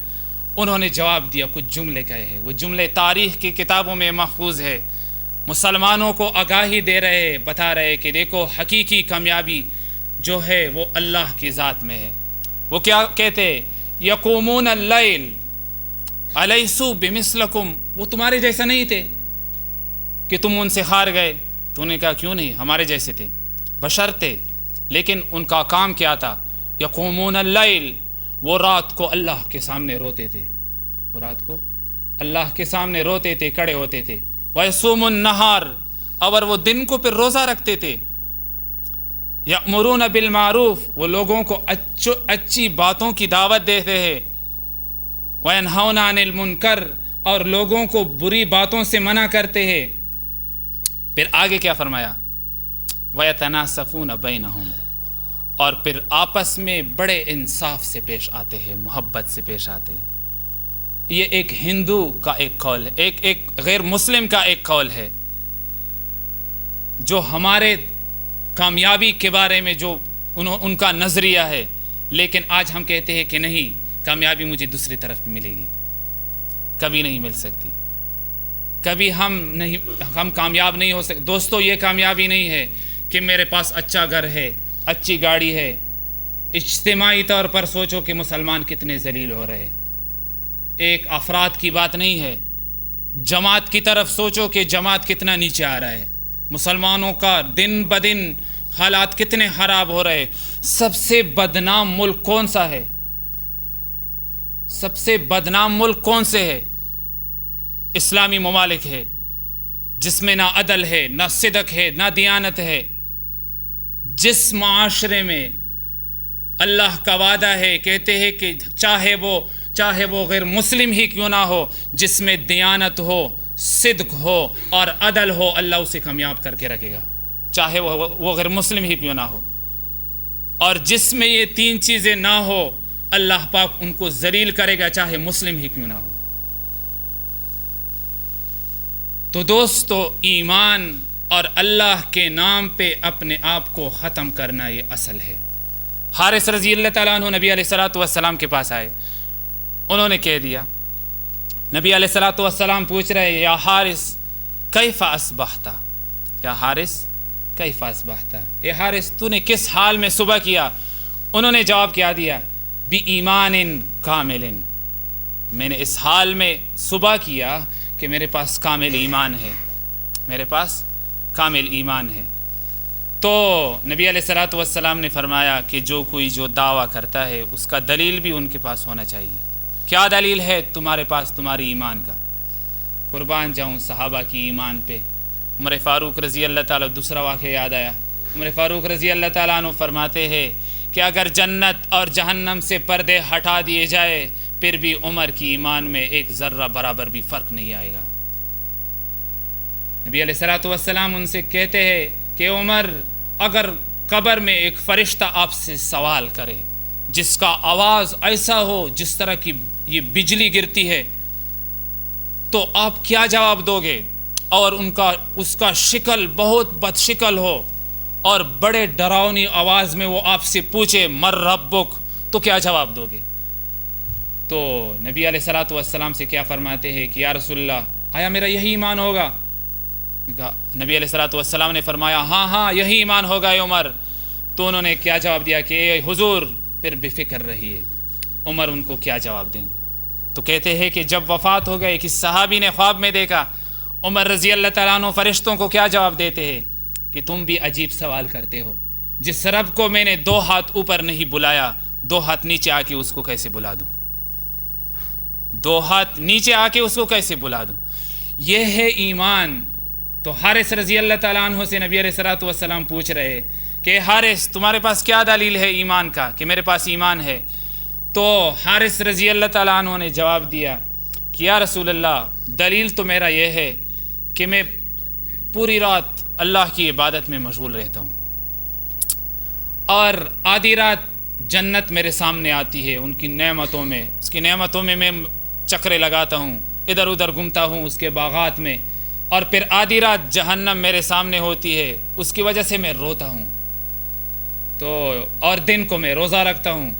انہوں نے جواب دیا، کچھ جملے کہے ہیں، وہ جملے تاریخ کی کتابوں میں محفوظ ہے، مسلمانوں کو آگاہی دے رہے، بتا رہے کہ دیکھو حقیقی کامیابی جو ہے وہ اللہ کی ذات میں ہے۔ وہ کیا کہتے؟ یقومون اللیل الیسوا بمثلکم، وہ تمہارے جیسا نہیں تھے کہ تم ان سے ہار گئے؟ تو انہوں نے کہا کیوں نہیں، ہمارے جیسے تھے، بشر تھے، لیکن ان کا کام کیا تھا؟ یقومون اللیل، وہ رات کو اللہ کے سامنے روتے تھے، وہ رات کو اللہ کے سامنے روتے تھے، کھڑے ہوتے تھے۔ وَيَصُومُ النَّهَارِ، اور وہ دن کو پھر روزہ رکھتے تھے۔ یأمرون بالمعروف، وہ لوگوں کو اچھی باتوں کی دعوت دیتے ہیں۔ وَيَنْهَوْنَ عَنِ الْمُنْكَرِ، اور لوگوں کو بری باتوں سے منع کرتے ہیں۔ پھر آگے کیا فرمایا؟ وَيَتَنَاصَفُونَ بَيْنَهُمْ، اور پھر آپس میں بڑے انصاف سے پیش آتے ہیں، محبت سے پیش آتے ہیں۔ یہ ایک ہندو کا ایک قول ہے، ایک غیر مسلم کا ایک قول ہے، جو ہمارے کامیابی کے بارے میں جو ان کا نظریہ ہے۔ لیکن آج ہم کہتے ہیں کہ نہیں، کامیابی مجھے دوسری طرف بھی ملے گی، کبھی نہیں مل سکتی، کبھی ہم کامیاب نہیں ہو سکتے۔ دوستو، یہ کامیابی نہیں ہے کہ میرے پاس اچھا گھر ہے، اچھی گاڑی ہے۔ اجتماعی طور پر سوچو کہ مسلمان کتنے ذلیل ہو رہے، ایک افراد کی بات نہیں ہے۔ جماعت کی طرف سوچو کہ جماعت کتنا نیچے آ رہا ہے، مسلمانوں کا دن بدن حالات کتنے خراب ہو رہے۔ سب سے بدنام ملک کون سا ہے؟ سب سے بدنام ملک کون سے ہے؟ اسلامی ممالک ہے، جس میں نہ عدل ہے، نہ صدق ہے، نہ دیانت ہے۔ جس معاشرے میں اللہ کا وعدہ ہے، کہتے ہیں کہ چاہے وہ غیر مسلم ہی کیوں نہ ہو، جس میں دیانت ہو، صدق ہو اور عدل ہو، اللہ اسے کامیاب کر کے رکھے گا، چاہے وہ غیر مسلم ہی کیوں نہ ہو۔ اور جس میں یہ تین چیزیں نہ ہو، اللہ پاک ان کو ذلیل کرے گا، چاہے مسلم ہی کیوں نہ ہو۔ تو دوستو، ایمان اور اللہ کے نام پہ اپنے آپ کو ختم کرنا یہ اصل ہے۔ حارث رضی اللہ تعالیٰ عنہ نبی علیہ الصلوۃ والسلام کے پاس آئے، انہوں نے کہہ دیا، نبی علیہ الصلوۃ والسلام پوچھ رہے، یا حارث کیف اصبحت، یا حارث کیف اصبحت، اے حارث تو نے کس حال میں صبح کیا؟ انہوں نے جواب کیا دیا، بی ایمان کامل، میں نے اس حال میں صبح کیا کہ میرے پاس کامل ایمان ہے، میرے پاس کامل ایمان ہے۔ تو نبی علیہ الصلوۃ والسلام نے فرمایا کہ جو کوئی جو دعویٰ کرتا ہے اس کا دلیل بھی ان کے پاس ہونا چاہیے۔ کیا دلیل ہے تمہارے پاس تمہاری ایمان کا؟ قربان جاؤں صحابہ کی ایمان پہ۔ عمر فاروق رضی اللہ تعالیٰ، دوسرا واقعہ یاد آیا، عمر فاروق رضی اللہ تعالیٰ عنہ فرماتے ہیں کہ اگر جنت اور جہنم سے پردے ہٹا دیے جائے پھر بھی عمر کی ایمان میں ایک ذرہ برابر بھی فرق نہیں آئے گا۔ نبی علیہ الصلوۃ والسلام ان سے کہتے ہیں کہ عمر، اگر قبر میں ایک فرشتہ آپ سے سوال کرے جس کا آواز ایسا ہو جس طرح کی یہ بجلی گرتی ہے، تو آپ کیا جواب دو گے؟ اور اس کا شکل بہت بد شکل ہو اور بڑے ڈراؤنی آواز میں وہ آپ سے پوچھے مر ربک، تو کیا جواب دو گے؟ تو نبی علیہ الصلوۃ والسلام سے کیا فرماتے ہیں کہ یا رسول اللہ، آیا میرا یہی ایمان ہوگا؟ نبی علیہ الصلوۃ والسلام نے فرمایا ہاں یہی ایمان ہوگا اے عمر۔ تو انہوں نے کیا جواب دیا کہ اے حضور پھر بے فکر رہیے۔ عمر ان کو کیا جواب دیں گے؟ تو کہتے ہیں کہ جب وفات ہو گئے، کس صحابی نے خواب میں دیکھا، عمر رضی اللہ تعالیٰ عنہ فرشتوں کو کیا جواب دیتے ہیں کہ تم بھی عجیب سوال کرتے ہو، جس رب کو میں نے 2 ہاتھ اوپر نہیں بلایا، 2 ہاتھ نیچے آ کے اس کو کیسے بلا دوں؟ 2 ہاتھ نیچے آ کے اس کو کیسے بلا دوں؟ یہ ہے ایمان۔ تو حارث رضی اللہ تعالیٰ عنہ سے نبی علیہ الصلوۃ والسلام پوچھ رہے کہ حارث تمہارے پاس کیا دلیل ہے ایمان کا کہ میرے پاس ایمان ہے؟ تو حارث رضی اللہ تعالیٰ عنہ نے جواب دیا کہ یا رسول اللہ، دلیل تو میرا یہ ہے کہ میں پوری رات اللہ کی عبادت میں مشغول رہتا ہوں، اور آدھی رات جنت میرے سامنے آتی ہے ان کی نعمتوں میں، اس کی نعمتوں میں میں چکرے لگاتا ہوں، ادھر ادھر گھومتا ہوں اس کے باغات میں، اور پھر آدھی رات جہنم میرے سامنے ہوتی ہے، اس کی وجہ سے میں روتا ہوں، تو اور دن کو میں روزہ رکھتا ہوں۔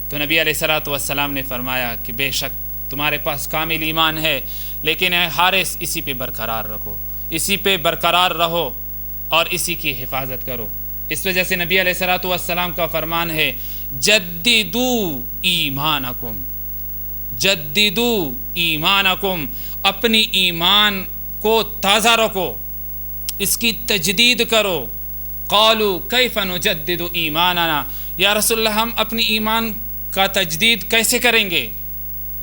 تو نبی علیہ الصلوۃ والسلام نے فرمایا کہ بے شک تمہارے پاس کامل ایمان ہے، لیکن اے حارث اسی پہ برقرار رکھو، اسی پہ برقرار رہو اور اسی کی حفاظت کرو۔ اس وجہ سے نبی علیہ الصلوۃ والسلام کا فرمان ہے جددو ایمانکم، جددو ایمانکم، اپنی ایمان کو تازہ رکھو، اس کی تجدید کرو۔ قالوا کیف نجدد ایماننا، یا رسول اللہ ہم اپنی ایمان کا تجدید کیسے کریں گے؟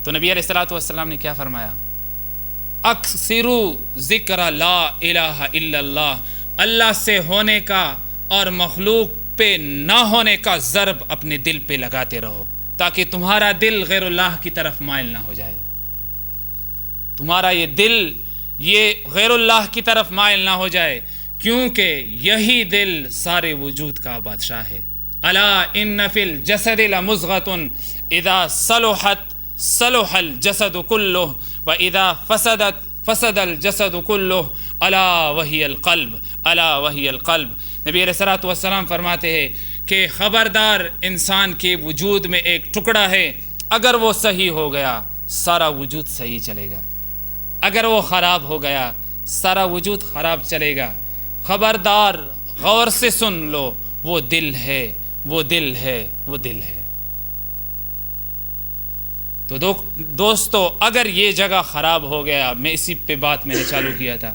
تو نبی علیہ الصلوۃ والسلام نے کیا فرمایا؟ اکثروا ذکر لا الہ الا اللہ، اللہ سے ہونے کا اور مخلوق پہ نہ ہونے کا ضرب اپنے دل پہ لگاتے رہو، تاکہ تمہارا دل غیر اللہ کی طرف مائل نہ ہو جائے، تمہارا یہ دل یہ غیر اللہ کی طرف مائل نہ ہو جائے، کیونکہ یہی دل سارے وجود کا بادشاہ ہے۔ الا ان فی الجسد لمضغۃ اذا صلحت صلح الجسد کلہ واذا فسدت فسد الجسد کلہ الا وہی القلب، الا وہی القلب۔ نبی علیہ الصلوۃ والسلام فرماتے ہیں کہ خبردار، انسان کے وجود میں ایک ٹکڑا ہے، اگر وہ صحیح ہو گیا سارا وجود صحیح چلے گا، اگر وہ خراب ہو گیا سارا وجود خراب چلے گا۔ خبردار، غور سے سن لو، وہ دل ہے، وہ دل ہے، وہ دل ہے۔ تو دوستو اگر یہ جگہ خراب ہو گیا، میں اسی پہ بات میں نے چالو کیا تھا،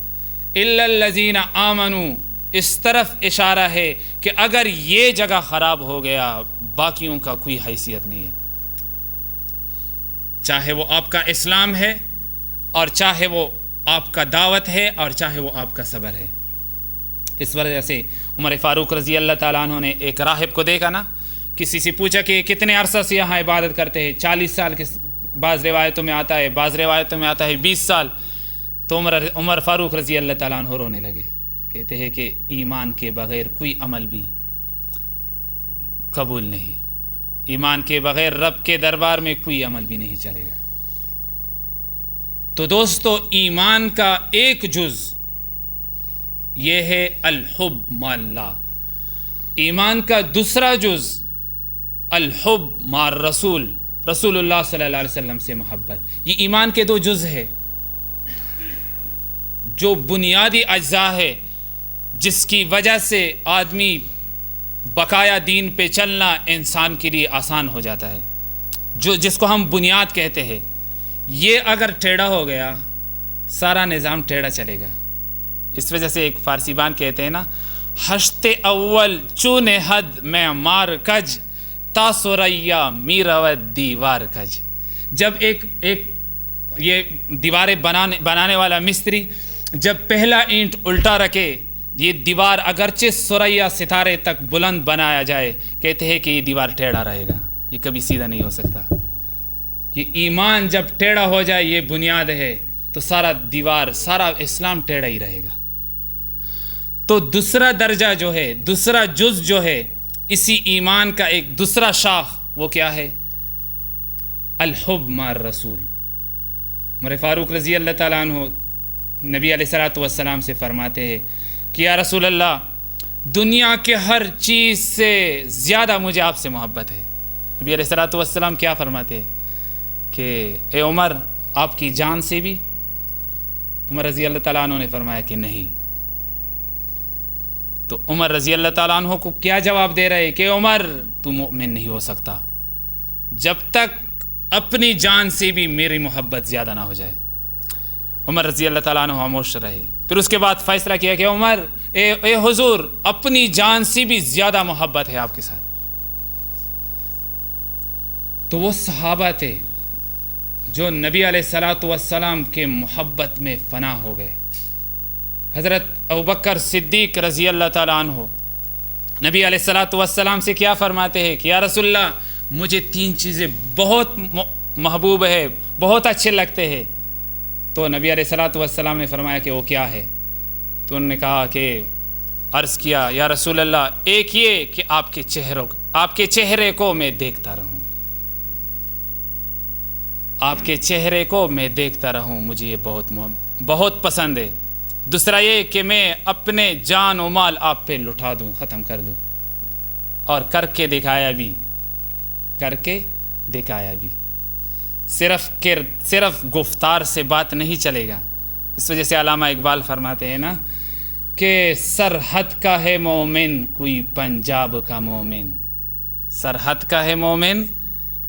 الا الذین آمنوا، اس طرف اشارہ ہے کہ اگر یہ جگہ خراب ہو گیا باقیوں کا کوئی حیثیت نہیں ہے، چاہے وہ آپ کا اسلام ہے اور چاہے وہ آپ کا دعوت ہے اور چاہے وہ آپ کا صبر ہے۔ اس وجہ سے عمر فاروق رضی اللہ تعالیٰ عنہ نے ایک راہب کو دیکھا نا، کسی سے پوچھا کہ کتنے عرصہ سے یہاں عبادت کرتے ہیں؟ 40 سال کے بعض روایتوں میں آتا ہے، بعض روایتوں میں آتا ہے 20 سال۔ تو عمر فاروق رضی اللہ تعالیٰ عنہ رونے لگے، کہتے ہیں کہ ایمان کے بغیر کوئی عمل بھی قبول نہیں، ایمان کے بغیر رب کے دربار میں کوئی عمل بھی نہیں چلے گا۔ تو دوستو ایمان کا ایک جز یہ ہے الحب مع اللہ، ایمان کا دوسرا جز الحب مع الرسول، رسول اللہ صلی اللہ علیہ وسلم سے محبت۔ یہ ایمان کے دو جز ہے، جو بنیادی اجزاء ہے جس کی وجہ سے آدمی بقایا دین پہ چلنا انسان کے لیے آسان ہو جاتا ہے، جس کو ہم بنیاد کہتے ہیں۔ یہ اگر ٹیڑھا ہو گیا سارا نظام ٹیڑھا چلے گا۔ اس وجہ سے ایک فارسی بان کہتے ہیں نا، ہشت اول چون حد میں مار کج تا سوریا میرود دیوار کج۔ جب ایک یہ دیواریں بنانے والا مستری جب پہلا اینٹ الٹا رکھے، یہ دیوار اگرچہ سوریا ستارے تک بلند بنایا جائے، کہتے ہیں کہ یہ دیوار ٹیڑھا رہے گا، یہ کبھی سیدھا نہیں ہو سکتا۔ یہ ایمان جب ٹیڑھا ہو جائے، یہ بنیاد ہے، تو سارا دیوار، سارا اسلام ٹیڑھا ہی رہے گا۔ تو دوسرا درجہ جو ہے، دوسرا جز جو ہے اسی ایمان کا، ایک دوسرا شاخ، وہ کیا ہے؟ الحب مع الرسول۔ عمر فاروق رضی اللہ تعالیٰ عنہ نبی علیہ الصلوۃ والسلام سے فرماتے ہیں کہ یا رسول اللہ، دنیا کے ہر چیز سے زیادہ مجھے آپ سے محبت ہے۔ نبی علیہ الصلوۃ والسلام کیا فرماتے ہیں کہ اے عمر، آپ کی جان سے بھی؟ عمر رضی اللہ تعالیٰ عنہ نے فرمایا کہ نہیں۔ تو عمر رضی اللہ تعالیٰ عنہ کو کیا جواب دے رہے کہ عمر تو مومن نہیں ہو سکتا جب تک اپنی جان سے بھی میری محبت زیادہ نہ ہو جائے۔ عمر رضی اللہ تعالیٰ عنہ خاموش رہے، پھر اس کے بعد فیصلہ کیا کہ عمر، اے حضور، اپنی جان سے بھی زیادہ محبت ہے آپ کے ساتھ۔ تو وہ صحابہ تھے جو نبی علیہ الصلوۃ والسلام کے محبت میں فنا ہو گئے۔ حضرت ابوبکر صدیق رضی اللہ تعالیٰ عنہ نبی علیہ الصلوۃ والسلام سے کیا فرماتے ہیں کہ یا رسول اللہ، مجھے 3 چیزیں بہت محبوب ہے، بہت اچھے لگتے ہیں۔ تو نبی علیہ الصلوۃ والسلام نے فرمایا کہ وہ کیا ہے؟ تو انہوں نے کہا کہ عرض کیا یا رسول اللہ، ایک یہ کہ آپ کے چہرے کو میں دیکھتا رہوں، آپ کے چہرے کو میں دیکھتا رہوں، مجھے یہ بہت پسند ہے۔ دوسرا یہ کہ میں اپنے جان و مال آپ پہ لٹا دوں، ختم کر دوں، اور کر کے دکھایا بھی۔ صرف گفتار سے بات نہیں چلے گا۔ اس وجہ سے علامہ اقبال فرماتے ہیں نا کہ سرحد کا ہے مومن کوئی پنجاب کا مومن، سرحد کا ہے مومن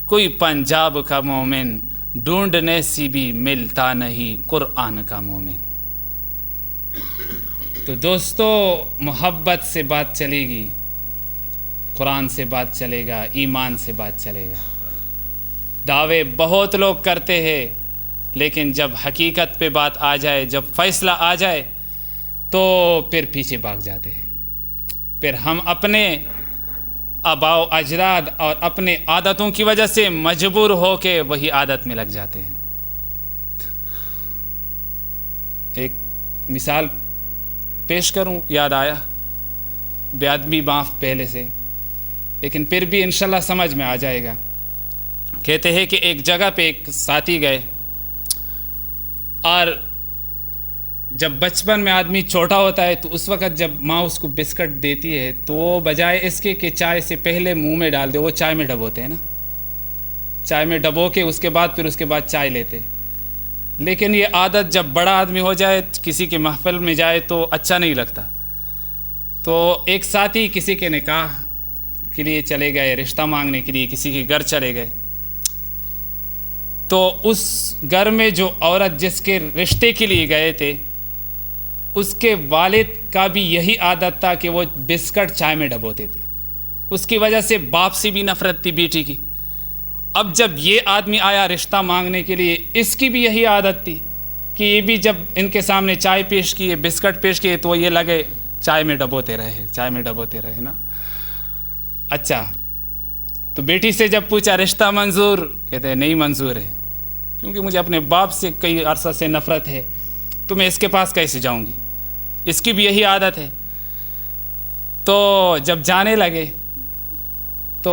کوئی پنجاب کا مومن، ڈھونڈنے سے بھی ملتا نہیں قرآن کا مومن۔ تو دوستو محبت سے بات چلے گی، قرآن سے بات چلے گا، ایمان سے بات چلے گا۔ دعوے بہت لوگ کرتے ہیں، لیکن جب حقیقت پہ بات آ جائے، جب فیصلہ آ جائے، تو پھر پیچھے بھاگ جاتے ہیں۔ پھر ہم اپنے آباء و اجداد اور اپنے عادتوں کی وجہ سے مجبور ہو کے وہی عادت میں لگ جاتے ہیں۔ ایک مثال پیش کروں، یاد آیا، بے ادبی معاف پہلے سے، لیکن پھر بھی انشاءاللہ سمجھ میں آ جائے گا۔ کہتے ہیں کہ ایک جگہ پہ ایک ساتھی گئے، اور جب بچپن میں آدمی چھوٹا ہوتا ہے تو اس وقت جب ماں اس کو بسکٹ دیتی ہے تو وہ بجائے اس کے کہ چائے سے پہلے منہ میں ڈال دے، وہ چائے میں ڈبوتے ہیں نا، چائے میں ڈبو کے اس کے بعد چائے لیتے۔ لیکن یہ عادت جب بڑا آدمی ہو جائے، کسی کے محفل میں جائے تو اچھا نہیں لگتا۔ تو ایک ساتھی کسی کے نکاح کے لیے چلے گئے، رشتہ مانگنے کے لیے کسی کے گھر چلے گئے، تو اس گھر میں جو عورت جس کے رشتے کے لیے گئے تھے اس کے والد کا بھی یہی عادت تھا کہ وہ بسکٹ چائے میں ڈبوتے تھے. اس کی وجہ سے باپ سے بھی نفرت تھی بیٹی کی. اب جب یہ آدمی آیا رشتہ مانگنے کے لیے، اس کی بھی یہی عادت تھی کہ یہ بھی جب ان کے سامنے چائے پیش کیے، بسکٹ پیش کیے، تو یہ لگے چائے میں ڈبوتے رہے نا. اچھا، تو بیٹی سے جب پوچھا رشتہ منظور، کہتے ہیں نہیں منظور ہے، کیونکہ مجھے اپنے باپ سے کئی عرصہ سے نفرت ہے، تو میں اس کے پاس کیسے جاؤں گی. اس کی بھی یہی عادت ہے. تو جب جانے لگے تو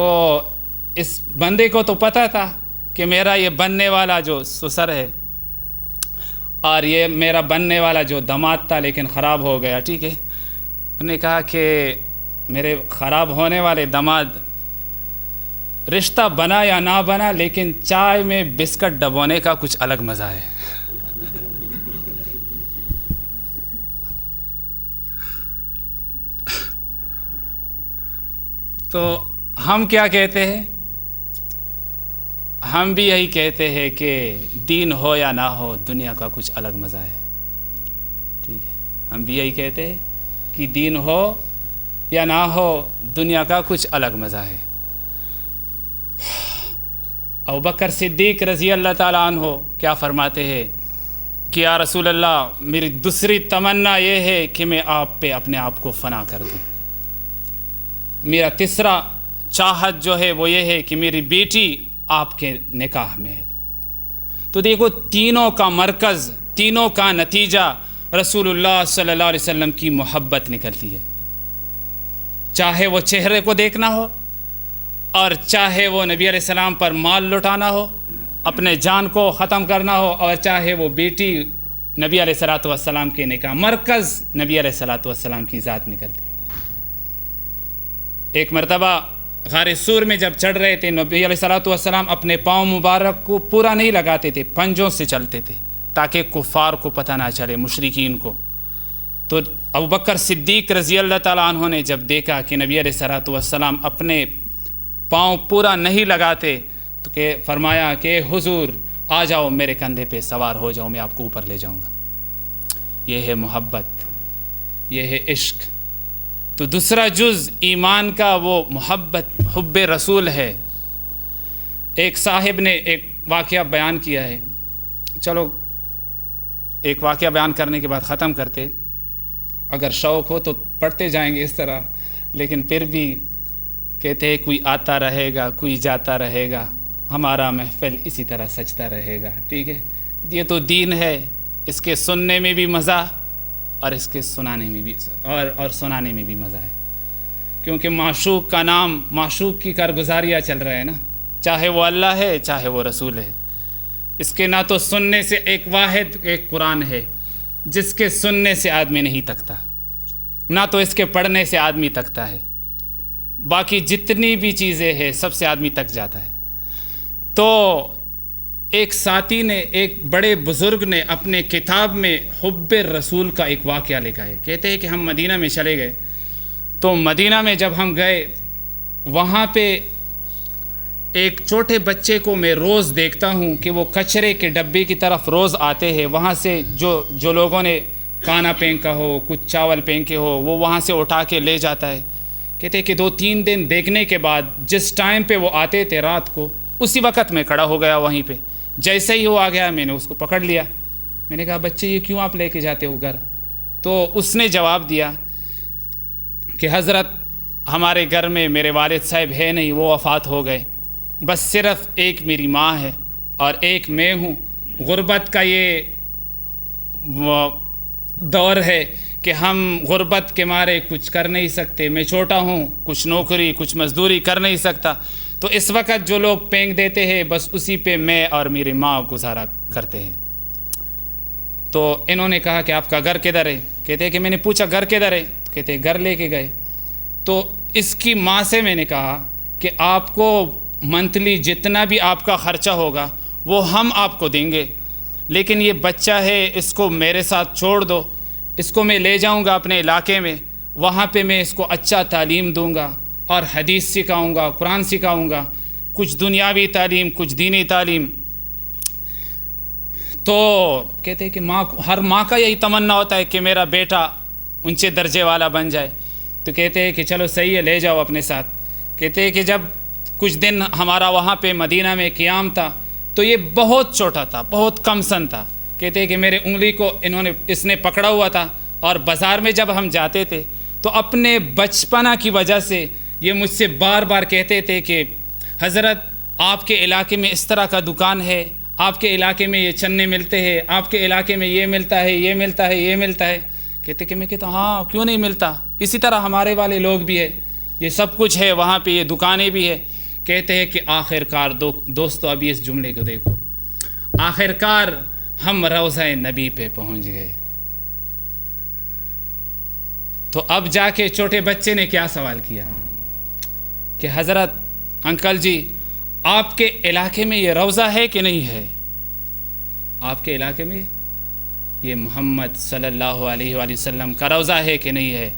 اس بندے کو تو پتہ تھا کہ میرا یہ بننے والا جو سسر ہے اور یہ میرا بننے والا جو داماد تھا لیکن خراب ہو گیا. ٹھیک ہے، انہوں نے کہا کہ میرے خراب ہونے والے داماد، رشتہ بنا یا نہ بنا لیکن چائے میں بسکٹ ڈبونے کا کچھ الگ مزہ ہے. تو ہم کیا کہتے ہیں؟ ہم بھی یہی کہتے ہیں کہ دین ہو یا نہ ہو، دنیا کا کچھ الگ مزہ ہے. ٹھیک ہے، ہم بھی یہی کہتے ہیں کہ دین ہو یا نہ ہو، دنیا کا کچھ الگ مزہ ہے. ابوبکر صدیق رضی اللہ تعالیٰ عنہ کیا فرماتے ہیں کہ یا رسول اللہ، میری دوسری تمنا یہ ہے کہ میں آپ پہ اپنے آپ کو فنا کر دوں. میرا تیسرا چاہت جو ہے وہ یہ ہے کہ میری بیٹی آپ کے نکاح میں ہے. تو دیکھو، تینوں کا مرکز، تینوں کا نتیجہ رسول اللہ صلی اللہ علیہ وسلم کی محبت نکلتی ہے. چاہے وہ چہرے کو دیکھنا ہو، اور چاہے وہ نبی علیہ السلام پر مال لٹانا ہو، اپنے جان کو ختم کرنا ہو، اور چاہے وہ بیٹی نبی علیہ الصلوۃ والسلام کے نکاح، مرکز نبی علیہ الصلوۃ والسلام کی ذات نکلتی. ایک مرتبہ غار سور میں جب چڑھ رہے تھے، نبی علیہ الصلوۃ والسلام اپنے پاؤں مبارک کو پورا نہیں لگاتے تھے، پنجوں سے چلتے تھے تاکہ کفار کو پتہ نہ چلے، مشرکین کو. تو ابوبکر صدیق رضی اللہ تعالیٰ عنہ نے جب دیکھا کہ نبی علیہ الصلوۃ والسلام اپنے پاؤں پورا نہیں لگاتے، تو کہ فرمایا کہ حضور آ جاؤ، میرے کندھے پہ سوار ہو جاؤ، میں آپ کو اوپر لے جاؤں گا. یہ ہے محبت، یہ ہے عشق. تو دوسرا جز ایمان کا وہ محبت، حب رسول ہے. ایک صاحب نے ایک واقعہ بیان کیا ہے، چلو ایک واقعہ بیان کرنے کے بعد ختم کرتے. اگر شوق ہو تو پڑھتے جائیں گے اس طرح، لیکن پھر بھی کہتے ہیں کوئی آتا رہے گا، کوئی جاتا رہے گا، ہمارا محفل اسی طرح سجتا رہے گا. ٹھیک ہے، یہ تو دین ہے، اس کے سننے میں بھی مزہ اور اس کے سنانے میں بھی اور سنانے میں بھی مزہ ہے. کیونکہ معشوق کا نام، معشوق کی کارگزاریاں چل رہے ہیں نا، چاہے وہ اللہ ہے چاہے وہ رسول ہے. اس کے نہ تو سننے سے ایک واحد ایک قرآن ہے جس کے سننے سے آدمی نہیں تکتا، نہ تو اس کے پڑھنے سے آدمی تکتا ہے، باقی جتنی بھی چیزیں ہیں سب سے آدمی تک جاتا ہے. تو ایک ساتھی نے، ایک بڑے بزرگ نے اپنے کتاب میں حب رسول کا ایک واقعہ لکھا ہے. کہتے ہیں کہ ہم مدینہ میں چلے گئے، تو مدینہ میں جب ہم گئے، وہاں پہ ایک چھوٹے بچے کو میں روز دیکھتا ہوں کہ وہ کچرے کے ڈبے کی طرف روز آتے ہیں. وہاں سے جو لوگوں نے کھانا پھینکا ہو، کچھ چاول پھینکے ہو، وہ وہاں سے اٹھا کے لے جاتا ہے. کہتے ہیں کہ 2-3 دن دیکھنے کے بعد جس ٹائم پہ وہ آتے تھے رات کو، اسی وقت میں کھڑا ہو گیا وہیں پہ. جیسے ہی وہ آ گیا میں نے اس کو پکڑ لیا. میں نے کہا بچے یہ کیوں آپ لے کے جاتے ہو گھر؟ تو اس نے جواب دیا کہ حضرت ہمارے گھر میں میرے والد صاحب ہے نہیں، وہ وفات ہو گئے، بس صرف ایک میری ماں ہے اور ایک میں ہوں. غربت کا یہ دور ہے کہ ہم غربت کے مارے کچھ کر نہیں سکتے. میں چھوٹا ہوں، کچھ نوکری کچھ مزدوری کر نہیں سکتا. تو اس وقت جو لوگ پھینک دیتے ہیں بس اسی پہ میں اور میری ماں گزارا کرتے ہیں. تو انہوں نے کہا کہ آپ کا گھر کدھر ہے؟ کہتے ہیں کہ میں نے پوچھا گھر کدھر ہے؟ کہتے ہیں گھر لے کے گئے. تو اس کی ماں سے میں نے کہا کہ آپ کو منتھلی جتنا بھی آپ کا خرچہ ہوگا وہ ہم آپ کو دیں گے، لیکن یہ بچہ ہے، اس کو میرے ساتھ چھوڑ دو، اس کو میں لے جاؤں گا اپنے علاقے میں، وہاں پہ میں اس کو اچھا تعلیم دوں گا اور حدیث سکھاؤں گا، قرآن سکھاؤں گا، کچھ دنیاوی تعلیم کچھ دینی تعلیم. تو کہتے ہیں کہ ہر ماں کا یہی تمنا ہوتا ہے کہ میرا بیٹا اونچے درجے والا بن جائے. تو کہتے ہیں کہ چلو صحیح ہے، لے جاؤ اپنے ساتھ. کہتے ہیں کہ جب کچھ دن ہمارا وہاں پہ مدینہ میں قیام تھا تو یہ بہت چھوٹا تھا، بہت کم سن تھا. کہتے ہیں کہ میرے انگلی کو اس نے پکڑا ہوا تھا، اور بازار میں جب ہم جاتے تھے تو اپنے بچپنا کی وجہ سے یہ مجھ سے بار بار کہتے تھے کہ حضرت آپ کے علاقے میں اس طرح کا دکان ہے، آپ کے علاقے میں یہ چنے ملتے ہیں، آپ کے علاقے میں یہ ملتا ہے، یہ ملتا ہے، یہ ملتا ہے. کہتے کہ میں کہتا ہاں کیوں نہیں ملتا، اسی طرح ہمارے والے لوگ بھی ہے، یہ سب کچھ ہے وہاں پہ، یہ دکانیں بھی ہے. کہتے ہیں کہ آخر کار دوستو ابھی اس جملے کو دیکھو، آخر کار ہم روضہ نبی پہ پہنچ گئے. تو اب جا کے چھوٹے بچے نے کیا سوال کیا کہ حضرت انکل جی آپ کے علاقے میں یہ روضہ ہے کہ نہیں ہے، آپ کے علاقے میں یہ محمد صلی اللہ علیہ وآلہ وسلم کا روضہ ہے کہ نہیں ہے.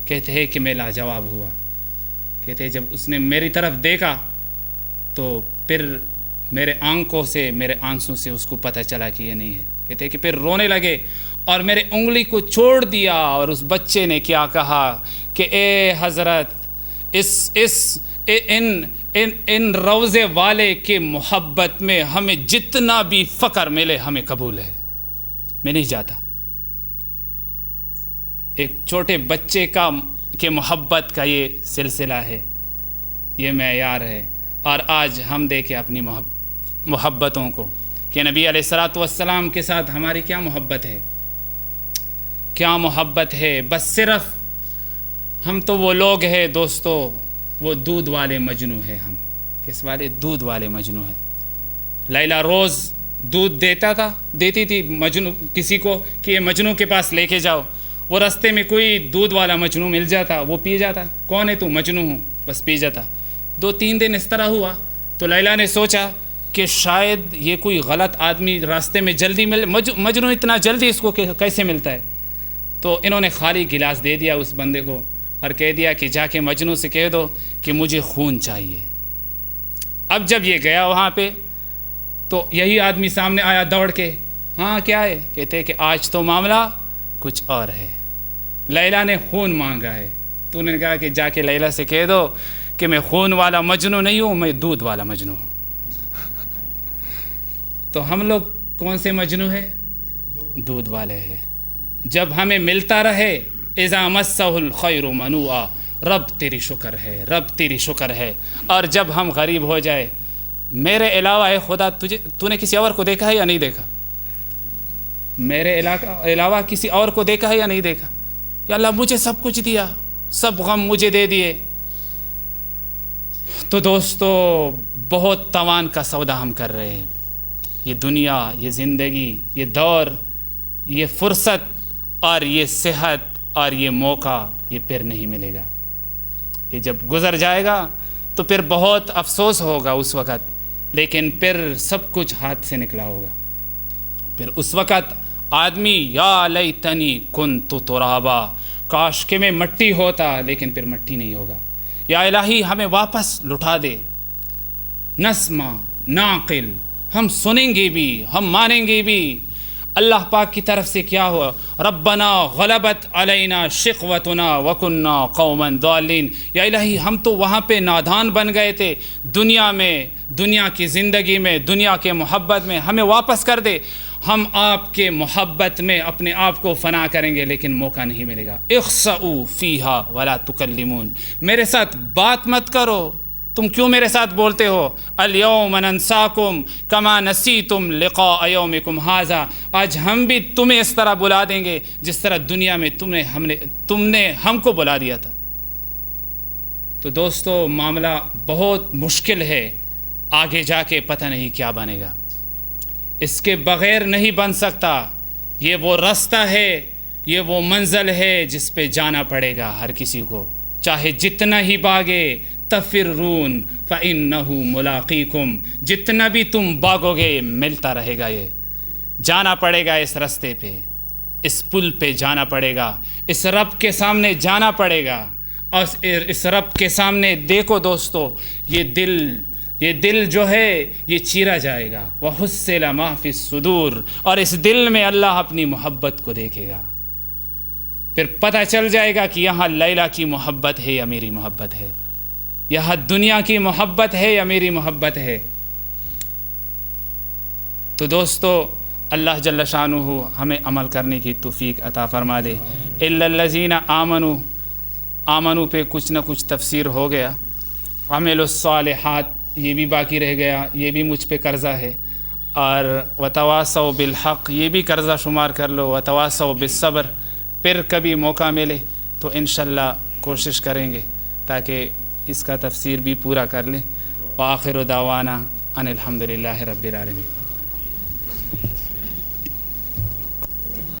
کہتے ہیں کہ میں لاجواب ہوا. کہتے ہیں جب اس نے میری طرف دیکھا تو پھر میرے آنکھوں سے، میرے آنسوں سے اس کو پتہ چلا کہ یہ نہیں ہے. کہتے ہیں کہ پھر رونے لگے اور میرے انگلی کو چھوڑ دیا، اور اس بچے نے کیا کہا کہ اے حضرت ان روضے والے کے محبت میں ہمیں جتنا بھی فقر ملے ہمیں قبول ہے، میں نہیں جاتا. ایک چھوٹے بچے کے محبت کا یہ سلسلہ ہے، یہ معیار ہے. اور آج ہم دیکھیں اپنی محبتوں کو کہ نبی علیہ الصلوۃ والسلام کے ساتھ ہماری کیا محبت ہے، کیا محبت ہے. بس صرف ہم تو وہ لوگ ہیں دوستو، وہ دودھ والے مجنو ہیں. ہم کس والے؟ دودھ والے مجنو ہیں. لیلا روز دودھ دیتی تھی مجنو کسی کو کہ یہ مجنو کے پاس لے کے جاؤ. وہ رستے میں کوئی دودھ والا مجنو مل جاتا، وہ پی جاتا. کون ہے تو؟ مجنو ہوں، بس پی جاتا. 2-3 دن اس طرح ہوا تو لیلا نے سوچا کہ شاید یہ کوئی غلط آدمی راستے میں جلدی مجنو اتنا جلدی اس کو کیسے ملتا ہے. تو انہوں نے خالی گلاس دے دیا اس بندے کو اور کہہ دیا کہ جا کے مجنو سے کہہ دو کہ مجھے خون چاہیے. اب جب یہ گیا وہاں پہ تو یہی آدمی سامنے آیا دوڑ کے، ہاں کیا ہے؟ کہتے کہ آج تو معاملہ کچھ اور ہے، لیلا نے خون مانگا ہے. تو نے کہا کہ جا کے لیلا سے کہہ دو کہ میں خون والا مجنو نہیں ہوں، میں دودھ والا مجنو ہوں. تو ہم لوگ کون سے مجنو ہیں؟ دودھ والے ہیں. جب ہمیں ملتا رہے اذا مسہ الخیر منوعا، رب تیری شکر ہے، رب تیری شکر ہے. اور جب ہم غریب ہو جائے، میرے علاوہ اے خدا تو نے کسی اور کو دیکھا ہے یا نہیں دیکھا؟ میرے علاوہ کسی اور کو دیکھا ہے یا نہیں دیکھا؟ یا اللہ مجھے سب کچھ دیا، سب غم مجھے دے دیے. تو دوستو بہت توان کا سودا ہم کر رہے ہیں. یہ دنیا، یہ زندگی، یہ دور، یہ فرصت اور یہ صحت اور یہ موقع یہ پھر نہیں ملے گا. یہ جب گزر جائے گا تو پھر بہت افسوس ہوگا اس وقت، لیکن پھر سب کچھ ہاتھ سے نکلا ہوگا. پھر اس وقت آدمی یا لیتنی کنت ترابا، کاش کہ میں مٹی ہوتا، لیکن پھر مٹی نہیں ہوگا. یا الہی ہمیں واپس لٹا دے. نسمع ناقل، ہم سنیں گے بھی، ہم مانیں گے بھی. اللہ پاک کی طرف سے کیا ہوا؟ ربنا غلبت علینا شقوتنا وکنا قوما ضالین. یا الہی ہم تو وہاں پہ نادان بن گئے تھے، دنیا میں، دنیا کی زندگی میں، دنیا کے محبت میں ہمیں واپس کر دے. ہم آپ کے محبت میں اپنے آپ کو فنا کریں گے، لیکن موقع نہیں ملے گا. اخسؤوا فیہا ولا تکلمون، میرے ساتھ بات مت کرو، تم کیوں میرے ساتھ بولتے ہو؟ الیوم ننساکم کما نسیتم لقاء یومکم ھذا، آج ہم بھی تمہیں اس طرح بلا دیں گے جس طرح دنیا میں تم نے ہم کو بلا دیا تھا. تو دوستو معاملہ بہت مشکل ہے، آگے جا کے پتہ نہیں کیا بنے گا. اس کے بغیر نہیں بن سکتا. یہ وہ راستہ ہے، یہ وہ منزل ہے جس پہ جانا پڑے گا ہر کسی کو، چاہے جتنا ہی بھاگے. تفرون فإنہ ملاقیکم، جتنا بھی تم بھاگو گے ملتا رہے گا. یہ جانا پڑے گا، اس راستے پہ، اس پل پہ جانا پڑے گا، اس رب کے سامنے جانا پڑے گا. اور اس رب کے سامنے دیکھو دوستو، یہ دل یہ دل جو ہے یہ چیرا جائے گا، وَحُصِّلَ مَا فِي الصُّدُورِ، اور اس دل میں اللہ اپنی محبت کو دیکھے گا، پھر پتہ چل جائے گا کہ یہاں لیلا کی محبت ہے یا میری محبت ہے، یہاں دنیا کی محبت ہے یا میری محبت ہے۔ تو دوستو اللہ جل شانہ ہمیں عمل کرنے کی توفیق عطا فرما دے۔ اِلَّا الَّذِينَ آمنوا پہ کچھ نہ کچھ تفسیر ہو گیا، عملوا الصالحات یہ بھی باقی رہ گیا، یہ بھی مجھ پہ قرضہ ہے، اور وتواصوا بالحق یہ بھی قرضہ شمار کر لو، وتواصوا بالصبر، پھر کبھی موقع ملے تو انشاءاللہ کوشش کریں گے تاکہ اس کا تفسیر بھی پورا کر لیں۔ وآخر دعوانا ان الحمد للہ رب العالمین۔